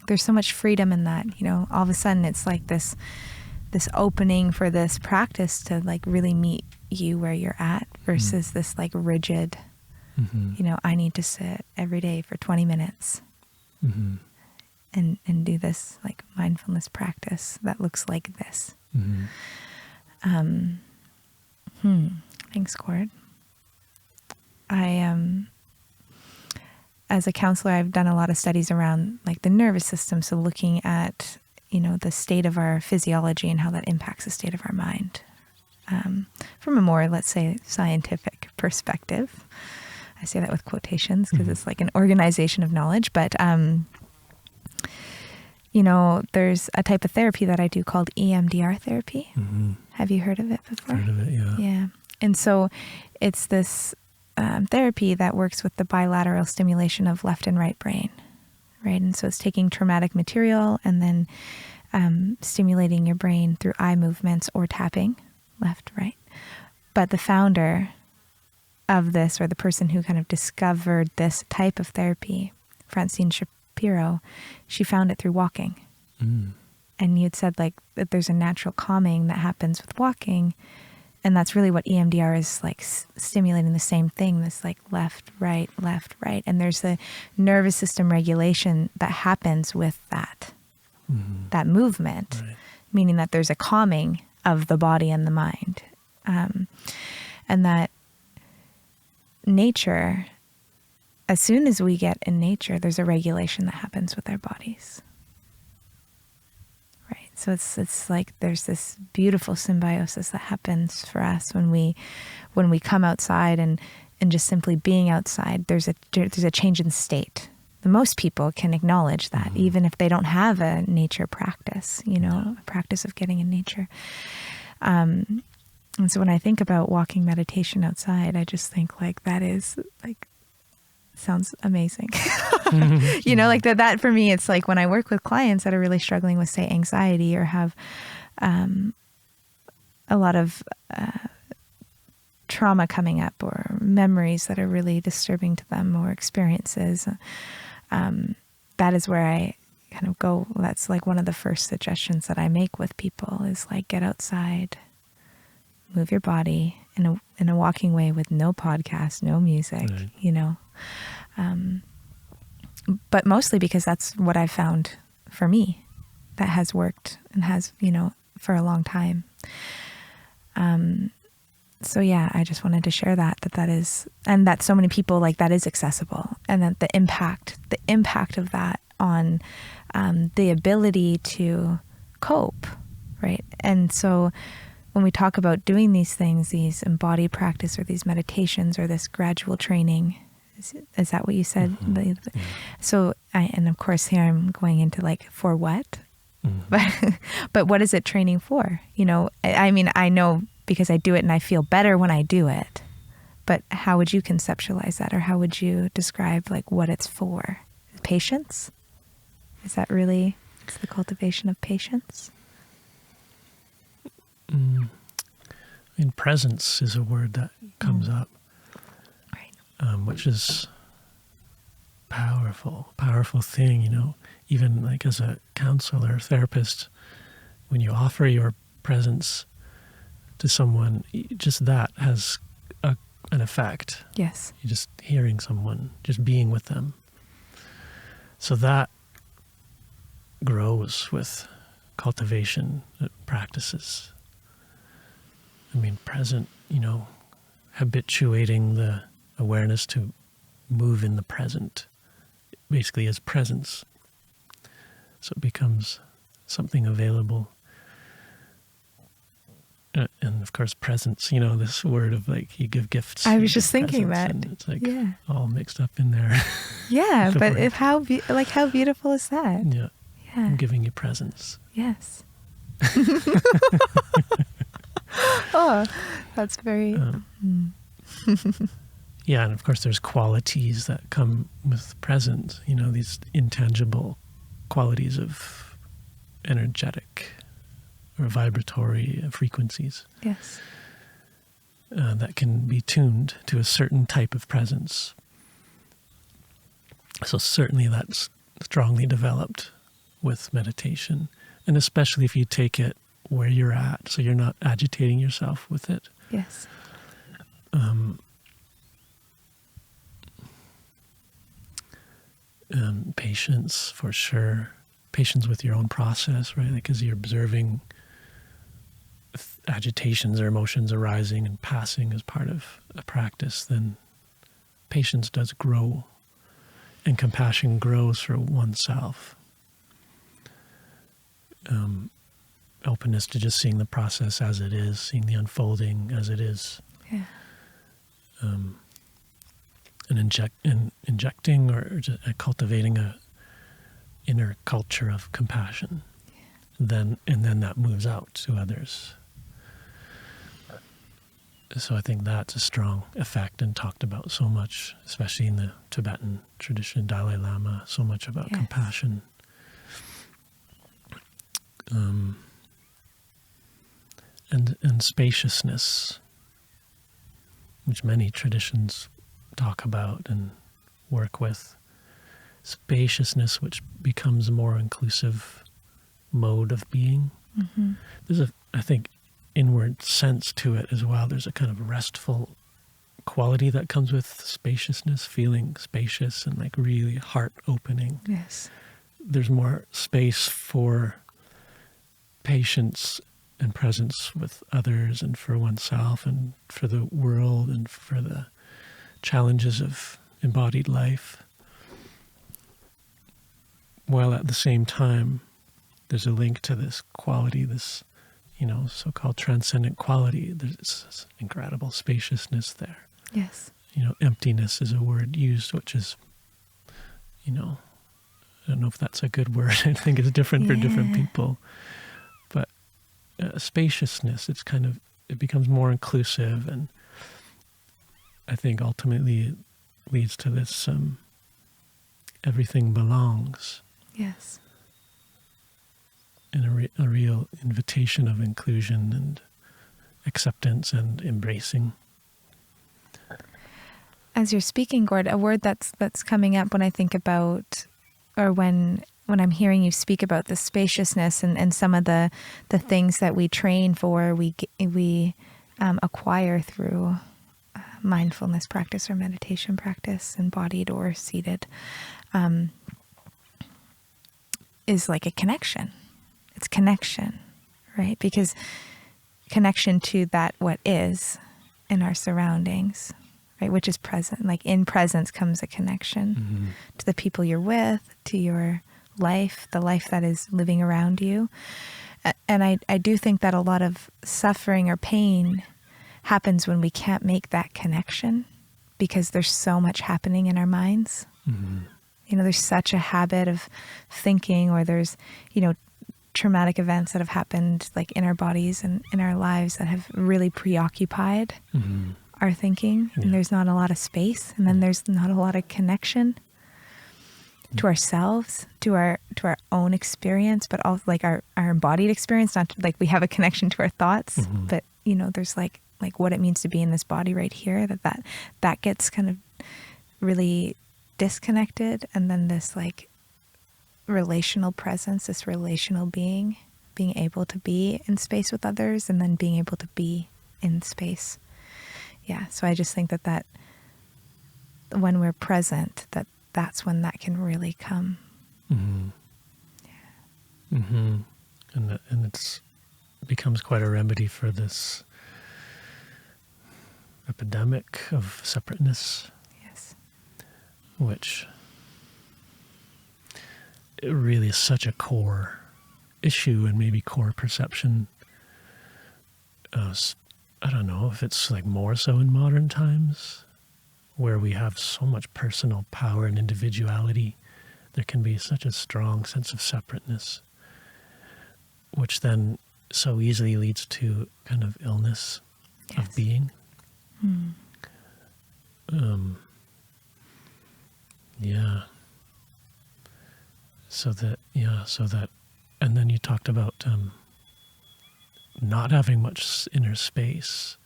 There's so much freedom in that. All of a sudden it's like this opening for this practice to like really meet you where you're at versus this like rigid, I need to sit every day for 20 minutes. Mm-hmm. And do this like mindfulness practice that looks like this. Thanks, Gord. As a counselor, I've done a lot of studies around like the nervous system. So looking at, the state of our physiology and how that impacts the state of our mind. From a more, let's say, scientific perspective. I say that with quotations because it's like an organization of knowledge, but there's a type of therapy that I do called EMDR therapy. Mm-hmm. Have you heard of it before? Heard of it, yeah. Yeah. And so it's this therapy that works with the bilateral stimulation of left and right brain, right? And so it's taking traumatic material and then stimulating your brain through eye movements or tapping, left, right. But the founder of this, or the person who kind of discovered this type of therapy, Francine Shapiro, she found it through walking. And you had said like that there's a natural calming that happens with walking, and that's really what EMDR is like, stimulating the same thing, this like left, right, and there's a nervous system regulation that happens with that movement, right. Meaning that there's a calming of the body and the mind, and that nature, as soon as we get in nature, there's a regulation that happens with our bodies. Right. So it's like there's this beautiful symbiosis that happens for us when we come outside and just simply being outside, there's a change in state. Most people can acknowledge that, even if they don't have a nature practice, a practice of getting in nature. And so when I think about walking meditation outside, I just think like that is like, sounds amazing. Like that for me, it's like when I work with clients that are really struggling with, say, anxiety or have a lot of trauma coming up or memories that are really disturbing to them or experiences, that is where I kind of go, that's like one of the first suggestions that I make with people is like, get outside, move your body in a walking way with no podcast, no music, Right. you know. But mostly because that's what I've found for me that has worked and has, you know, for a long time. So yeah, I just wanted to share that is, and that so many people, like, that is accessible, and that the impact of that on the ability to cope, right? And so when we talk about doing these things, these embodied practice or these meditations or this gradual training, is that what you said? Mm-hmm. Yeah. So, and of course here I'm going into like, for what? Mm-hmm. But what is it training for? You know, I mean, I know because I do it and I feel better when I do it, but how would you conceptualize that? Or how would you describe like what it's for? Patience? Is that really, it's the cultivation of patience? I mean, presence is a word that comes up, Right. which is powerful thing, you know. Even like as a counselor, therapist, when you offer your presence to someone, just that has an effect. Yes. You're just hearing someone, just being with them. So that grows with cultivation practices. I mean, present, you know, habituating the awareness to move in the present, basically as presence. So it becomes something available. And of course, presence, you know, this word of like, you give gifts. I you was give just thinking that. presents, and it's like Yeah. all mixed up in there. Yeah, The but word. if how beautiful is that? Yeah. Yeah. I'm giving you presents. Yes. Oh, that's very. Yeah, and of course there's qualities that come with presence, you know, these intangible qualities of energetic or vibratory frequencies Yes. that can be tuned to a certain type of presence. So certainly that's strongly developed with meditation, and especially if you take it where you're at, so you're not agitating yourself with it. Yes. Patience, for sure. Patience with your own process, right? Like as you're observing agitations or emotions arising and passing as part of a practice, then patience does grow, and compassion grows for oneself. Openness to just seeing the process as it is, seeing the unfolding as it is. Yeah. And injecting or just cultivating a inner culture of compassion. Then that moves out to others. So I think that's a strong effect and talked about so much, especially in the Tibetan tradition, Dalai Lama, so much about Yes. compassion. And spaciousness, which many traditions talk about and work with. Spaciousness, which becomes a more inclusive mode of being. Mm-hmm. There's I think, inward sense to it as well. There's a kind of restful quality that comes with spaciousness, feeling spacious and like really heart opening. Yes. There's more space for patience and presence with others and for oneself and for the world and for the challenges of embodied life. While at the same time, there's a link to this quality, this, you know, so-called transcendent quality. There's this incredible spaciousness there. Yes. You know, emptiness is a word used, which is, you know, I don't know if that's a good word. I think it's different for different people. But spaciousness, it becomes more inclusive, and I think ultimately it leads to this everything belongs. Yes. And a real invitation of inclusion and acceptance and embracing. As you're speaking, Gord, a word that's coming up when I think about, or when when I'm hearing you speak about the spaciousness and some of the things that we train for, we acquire through mindfulness practice or meditation practice, embodied or seated, is like a connection. It's connection, right? Because connection to that what is in our surroundings, right? Which is present. Like in presence comes a connection to the people you're with, to your life, the life that is living around you. And I do think that a lot of suffering or pain happens when we can't make that connection because there's so much happening in our minds. You know, there's such a habit of thinking, or there's, you know, traumatic events that have happened like in our bodies and in our lives that have really preoccupied our thinking. And there's not a lot of space, and then there's not a lot of connection to ourselves, to our own experience, but also like our embodied experience. Not like we have a connection to our thoughts, but you know, there's like what it means to be in this body right here. That gets kind of really disconnected, and then this like relational presence, this relational being able to be in space with others, and then being able to be in space. Yeah. So I just think that when we're present, that's when that can really come. And it's becomes quite a remedy for this epidemic of separateness. Yes. Which it really is such a core issue, and maybe core perception. I don't know if it's like more so in modern times, where we have so much personal power and individuality. There can be such a strong sense of separateness, which then so easily leads to kind of illness of being. So that, and then you talked about not having much inner space.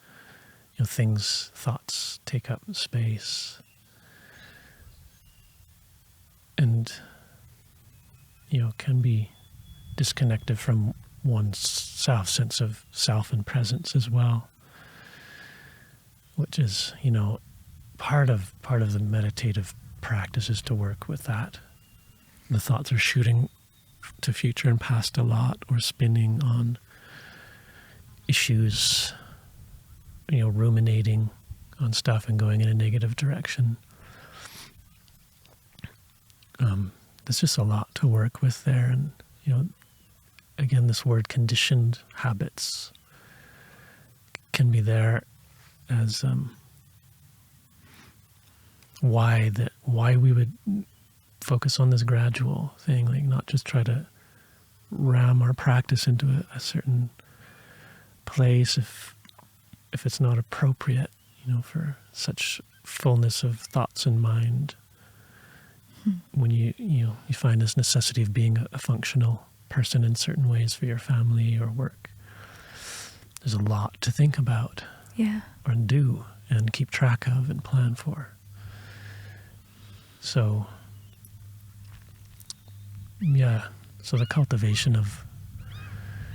You know, thoughts take up space, and you know, can be disconnected from one's sense of self and presence as well, which is, you know, part of the meditative practice is to work with that. The thoughts are shooting to future and past a lot, or spinning on issues, you know, ruminating on stuff and going in a negative direction. There's just a lot to work with there. And, you know, again, this word conditioned habits can be there as why we would focus on this gradual thing, like not just try to ram our practice into a certain place if it's not appropriate, you know, for such fullness of thoughts and mind. When you find this necessity of being a functional person in certain ways for your family or work, there's a lot to think about, or do, and keep track of and plan for. So the cultivation of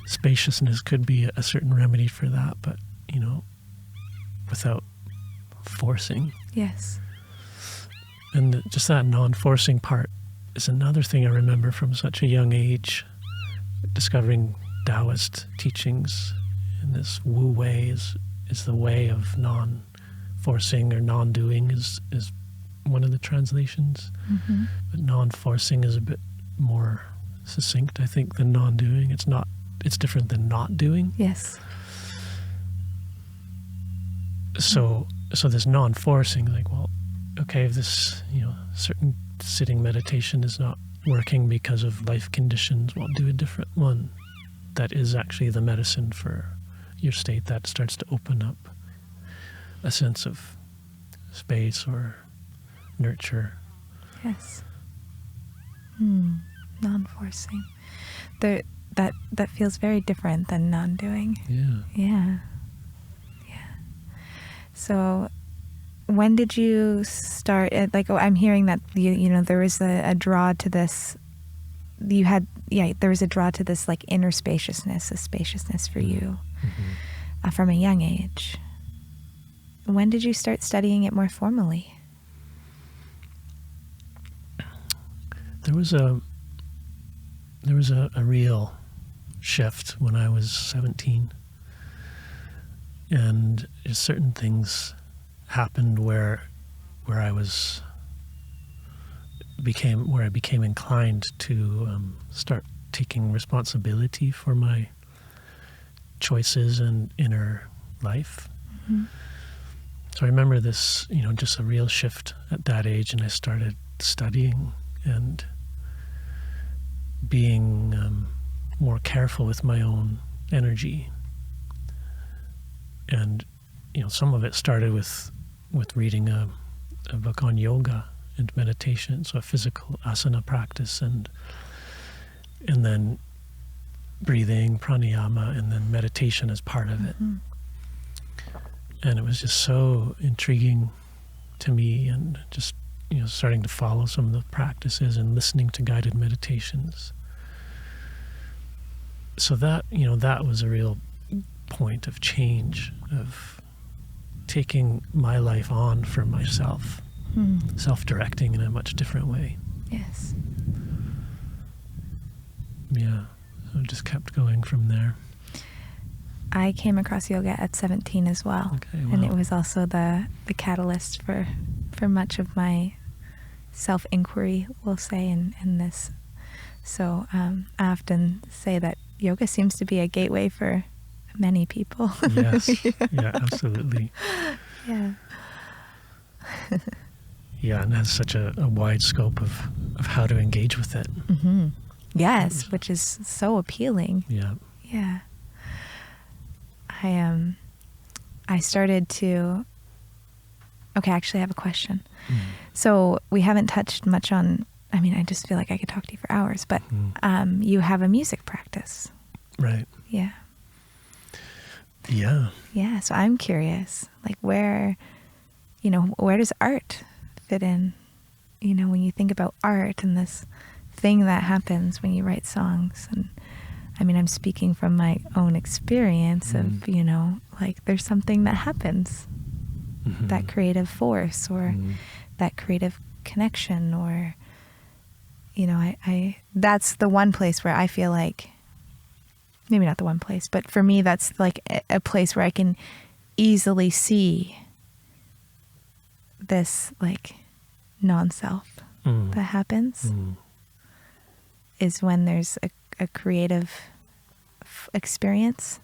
spaciousness could be a certain remedy for that, but, you know, without forcing. Yes. And just that non-forcing part is another thing I remember from such a young age. Discovering Taoist teachings in this Wu way is the way of non-forcing, or non-doing is one of the translations. But non-forcing is a bit more succinct, I think, than non-doing. It's different than not doing. Yes. So this non-forcing, like, well, okay, if this, you know, certain sitting meditation is not working because of life conditions, well, do a different one that is actually the medicine for your state, that starts to open up a sense of space or nurture. Yes. Non-forcing. That feels very different than non-doing. Yeah. So when did you start? Like, I'm hearing that you know there was a draw to this you had, there was a draw to this like inner spaciousness, a spaciousness for you from a young age. When did you start studying it more formally? There was a real shift when I was 17, and certain things happened where I became inclined to start taking responsibility for my choices and inner life. Mm-hmm. So I remember this, just a real shift at that age, and I started studying and being more careful with my own energy. And, some of it started with reading a book on yoga and meditation, so a physical asana practice, and then breathing, pranayama, and then meditation as part of it. Mm-hmm. And it was just so intriguing to me, and just, starting to follow some of the practices and listening to guided meditations. So that, that was a real point of change, of taking my life on for myself, self-directing in a much different way. Yes. Yeah, so it just kept going from there. I came across yoga at 17 as well. Okay, wow. And it was also the catalyst for much of my self-inquiry, we'll say, in this. So I often say that yoga seems to be a gateway for many people. Yes, yeah, absolutely. Yeah. Yeah, and has such a wide scope of how to engage with it. Mm-hmm. Yes, which is so appealing. Yeah. Yeah. I started to... Okay, actually I have a question. So we haven't touched much on... I just feel like I could talk to you for hours, but you have a music practice. Right. Yeah. Yeah. Yeah, so I'm curious, like where does art fit in? When you think about art and this thing that happens when you write songs, and I'm speaking from my own experience of, like there's something that happens, that creative force or that creative connection, or, I that's the one place where I feel like, maybe not the one place, but for me, that's like a place where I can easily see this like non-self that happens is when there's a creative experience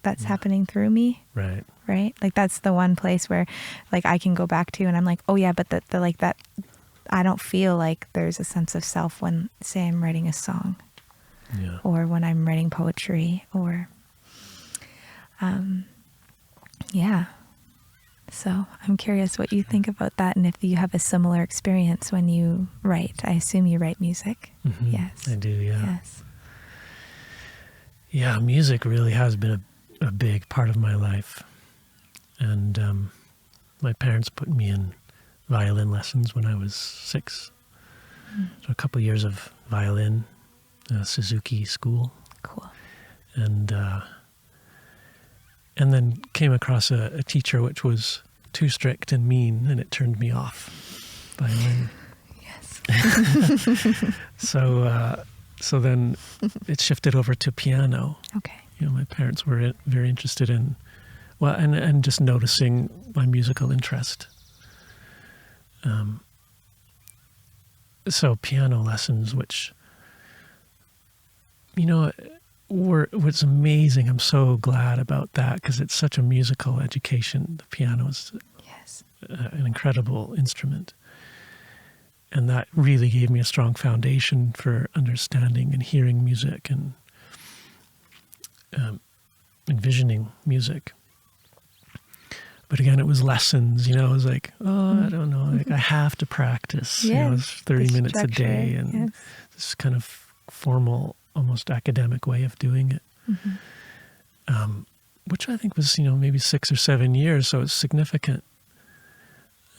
that's happening through me. Right. Right. Like that's the one place where like I can go back to and I'm like, oh yeah, but the like that, I don't feel like there's a sense of self when, say, I'm writing a song. Yeah. Or when I'm writing poetry, or, yeah. So I'm curious what you think about that, and if you have a similar experience when you write. I assume you write music. Mm-hmm. Yes. I do, yeah. Yes. Yeah, music really has been a big part of my life. And my parents put me in violin lessons when I was 6. So a couple years of violin. Suzuki school. Cool. And then came across a teacher which was too strict and mean, and it turned me off violin. Yes. So then it shifted over to piano. Okay. My parents were very interested in, and just noticing my musical interest. So piano lessons, which what's amazing, I'm so glad about that, because it's such a musical education. The piano is an incredible instrument. And that really gave me a strong foundation for understanding and hearing music and envisioning music. But again, it was lessons, it was like, I don't know, like I have to practice, it's 30 minutes a day, and this kind of formal, almost academic way of doing it, which I think was, maybe 6 or 7 years, so it's significant,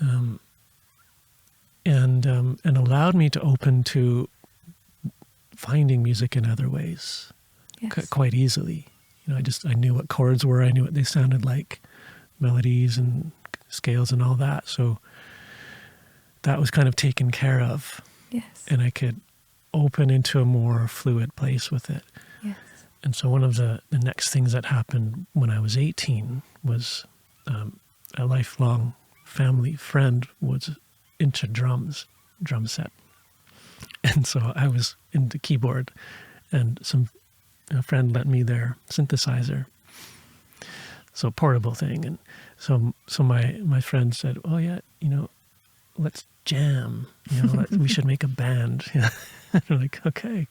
and allowed me to open to finding music in other ways Yes. quite easily. I knew what chords were. I knew what they sounded like, melodies and scales and all that. So that was kind of taken care of. Yes. And I could open into a more fluid place with it. Yes. And so one of the next things that happened when I was 18 was a lifelong family friend was into drums, drum set. And so I was into keyboard, and a friend lent me their synthesizer. So portable thing. And so my friend said, oh yeah, let's jam, we should make a band. And we're like, okay,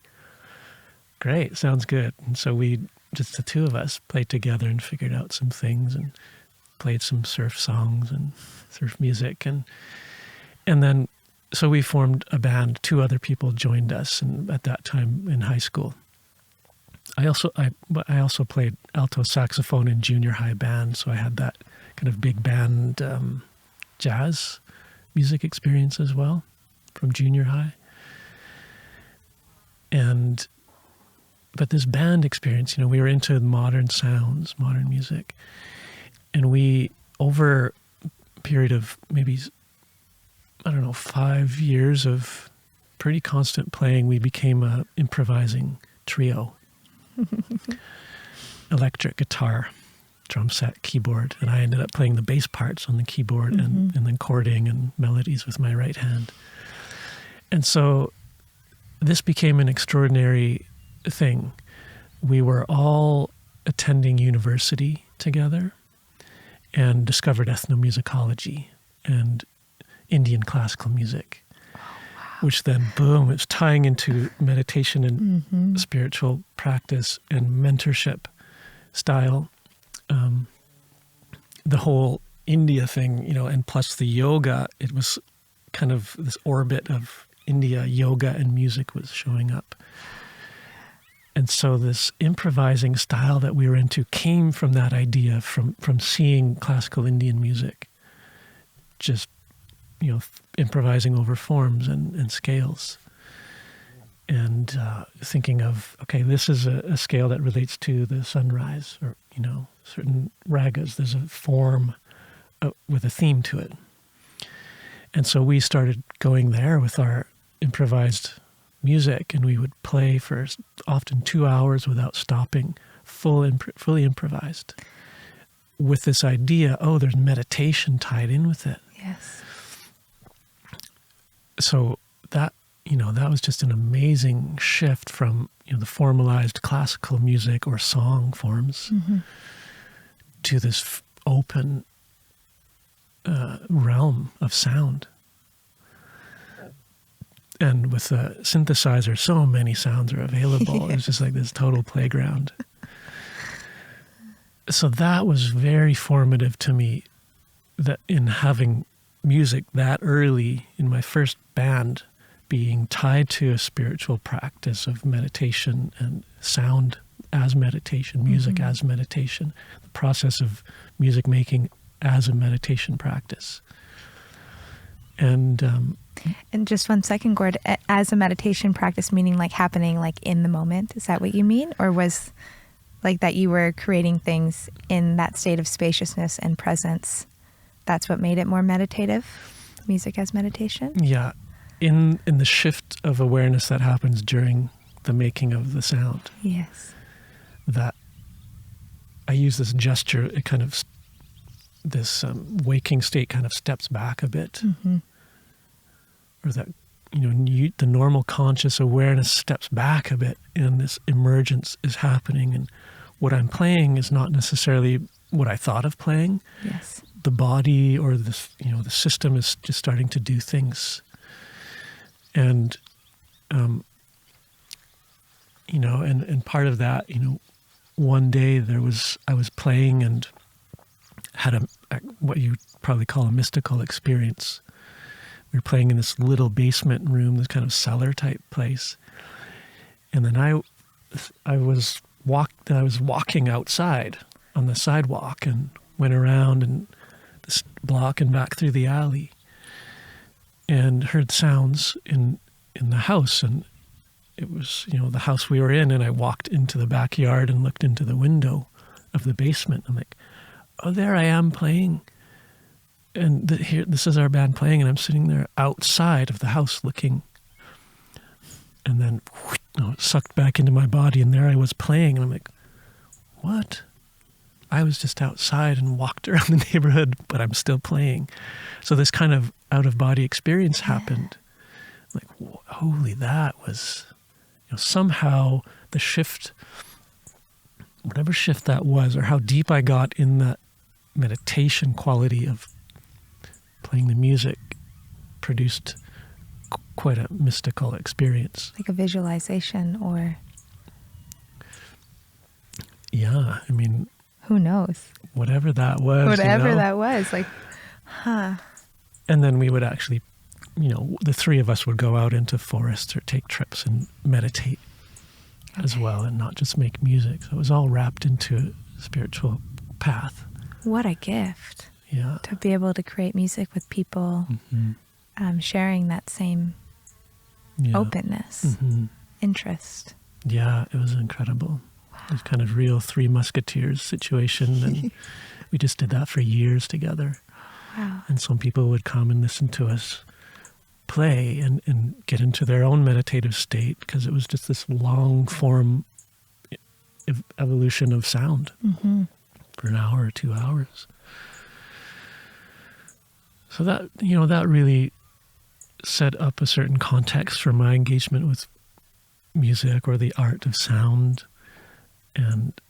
great, sounds good. And so we, just the two of us, played together and figured out some things and played some surf songs and surf music. And then, so we formed a band. 2 other people joined us, and at that time in high school. I also played alto saxophone in junior high band, so I had that kind of big band jazz music experience as well from junior high. But this band experience, we were into modern sounds, modern music, and we, over a period of maybe, 5 years of pretty constant playing, we became a improvising trio. Electric guitar, drum set, keyboard, and I ended up playing the bass parts on the keyboard and then chording and melodies with my right hand. And so this became an extraordinary thing. We were all attending university together and discovered ethnomusicology and Indian classical music. Which then, boom, it's tying into meditation and spiritual practice and mentorship style. The whole India thing, and plus the yoga, it was kind of this orbit of India yoga and music was showing up. And so this improvising style that we were into came from that idea, from seeing classical Indian music, just improvising over forms and scales, and thinking of, okay, this is a scale that relates to the sunrise, or certain ragas. There's a form with a theme to it, and so we started going there with our improvised music, and we would play for often 2 hours without stopping, fully improvised, with this idea, there's meditation tied in with it. Yes. So that was just an amazing shift from the formalized classical music or song forms to this open realm of sound. And with a synthesizer, so many sounds are available. It's just like this total playground. So that was very formative to me, that in having music that early in my first band being tied to a spiritual practice of meditation and sound as meditation, music as meditation, the process of music making as a meditation practice. And just 1 second, Gord, as a meditation practice, meaning like happening like in the moment, is that what you mean? Or was like that you were creating things in that state of spaciousness and presence? That's what made it more meditative, music as meditation? Yeah, in the shift of awareness that happens during the making of the sound. Yes. That I use this gesture, it kind of, this waking state kind of steps back a bit. Or that, the normal conscious awareness steps back a bit, and this emergence is happening, and what I'm playing is not necessarily what I thought of playing. Yes. The body or this, the system is just starting to do things. And, and part of that, one day I was playing and had a what you probably call a mystical experience. We were playing in this little basement room, this kind of cellar type place. And then I was walking outside on the sidewalk and went around and this block and back through the alley and heard sounds in the house, and it was, the house we were in, and I walked into the backyard and looked into the window of the basement. I'm like, oh, there I am playing. And here, this is our band playing, and I'm sitting there outside of the house looking. And then it sucked back into my body, and there I was playing, and I'm like, what? I was just outside and walked around the neighborhood, but I'm still playing. So this kind of out-of-body experience happened. Like, holy, that was, somehow the shift, whatever shift that was, or how deep I got in that meditation quality of playing the music, produced quite a mystical experience. Like a visualization, or... Yeah, I mean... Who knows? Whatever that was. Whatever that was, like, huh. And then we would actually, the three of us would go out into forests or take trips and meditate as well, and not just make music. So it was all wrapped into a spiritual path. What a gift. Yeah. To be able to create music with people, sharing that same openness, interest. Yeah, it was incredible. It was kind of real Three Musketeers situation, and we just did that for years together. Wow. And some people would come and listen to us play and get into their own meditative state, because it was just this long form evolution of sound for an hour or 2 hours. So that, that really set up a certain context for my engagement with music, or the art of sound, and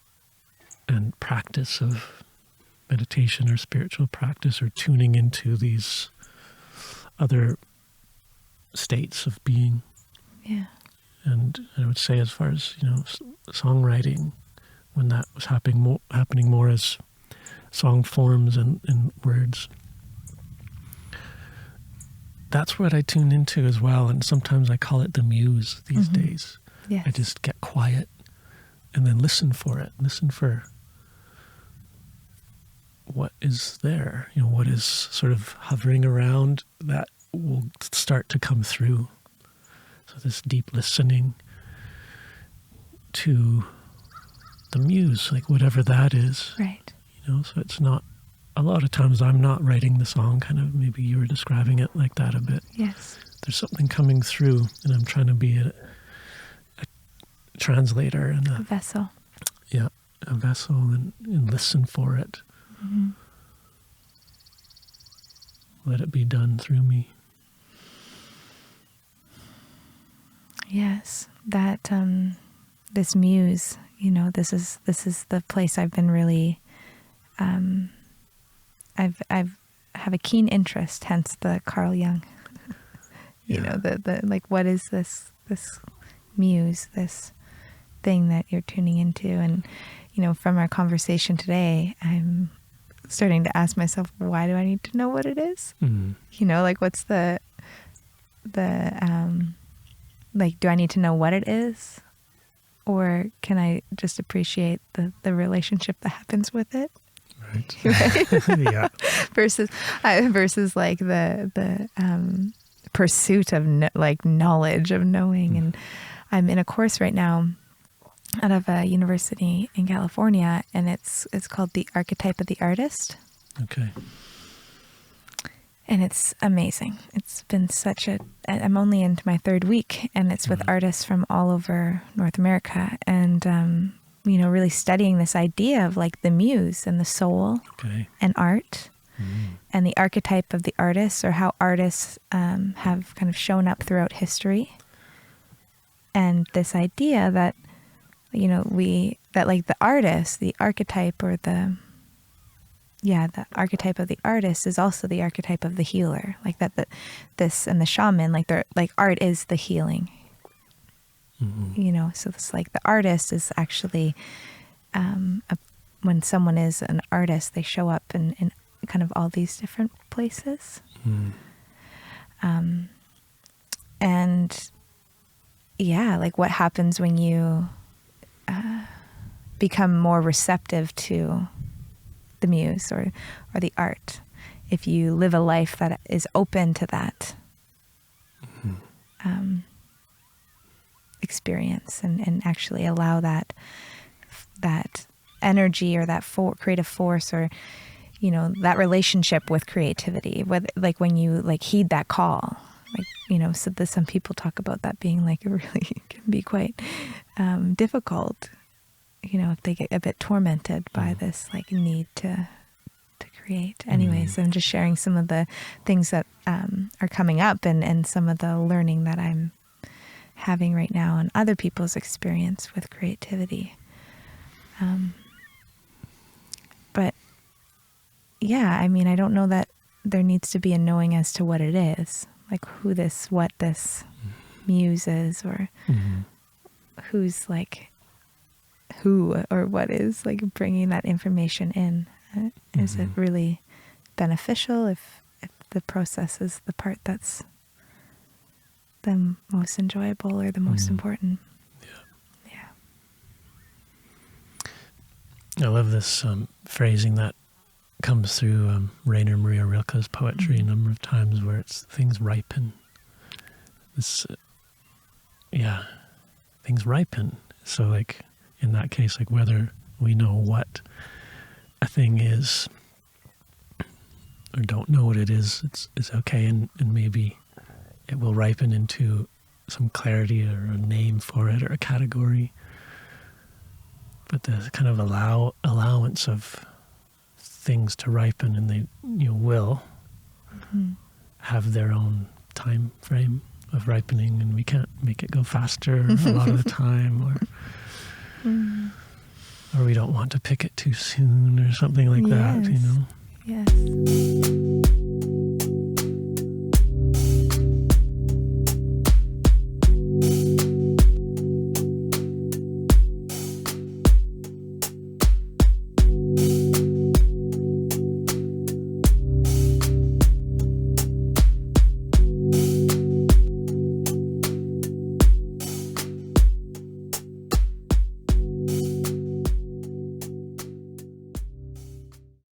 practice of meditation or spiritual practice, or tuning into these other states of being. Yeah. And I would say, as far as, songwriting, when that was happening more as song forms and words, that's what I tuned into as well. And sometimes I call it the muse these days. Yes. I just get quiet and then listen for it. Listen for what is there, what is sort of hovering around that will start to come through. So this deep listening to the muse, like whatever that is. Right. So it's not, a lot of times I'm not writing the song, kind of, maybe you were describing it like that a bit. Yes. There's something coming through, and I'm trying to be a translator and A vessel. Yeah, a vessel, and listen for it. Let it be done through me. Yes, that this muse, this is the place I've been really, I've have a keen interest. Hence the Carl Jung. The like, what is this muse, this thing that you're tuning into? And from our conversation today, I'm starting to ask myself, why do I need to know what it is? Like, what's the like, do I need to know what it is, or can I just appreciate the relationship that happens with it? Right. Yeah. Versus like the pursuit of knowledge, of knowing. And I'm in a course right now out of a university in California, and it's called The Archetype of the Artist. Okay. And it's amazing. It's been I'm only into my third week, and it's with artists from all over North America, and really studying this idea of like the muse and the soul, and art, and the archetype of the artist, or how artists have kind of shown up throughout history. And this idea that, like the artist, the archetype, or the archetype of the artist is also the archetype of the healer. Like this and the shaman, like art is the healing. So it's like the artist is actually, when someone is an artist, they show up in kind of all these different places. And like what happens when you become more receptive to the muse or the art, if you live a life that is open to that, experience and actually allow that energy or that creative force or, you know, that relationship with creativity, whether, like when you like heed that call, like, you know, so some people talk about that being like really can be quite difficult, you know, if they get a bit tormented by this like need to create. Anyways, I'm just sharing some of the things that are coming up and some of the learning that I'm having right now and other people's experience with creativity. But yeah, I mean, I don't know that there needs to be a knowing as to what it is, like what this muse is, or who's like who or what is like bringing that information in. Is it really beneficial if the process is the part that's the most enjoyable or the most important? Yeah. I love this phrasing that comes through Rainer Maria Rilke's poetry a number of times, where it's things ripen. Things ripen. So like in that case, like whether we know what a thing is or don't know what it is, it's okay, and maybe it will ripen into some clarity or a name for it or a category. But the kind of allowance of things to ripen, and they will have their own time frame of ripening, and we can't make it go faster a lot of the time, or we don't want to pick it too soon or something like that, you know. Yes.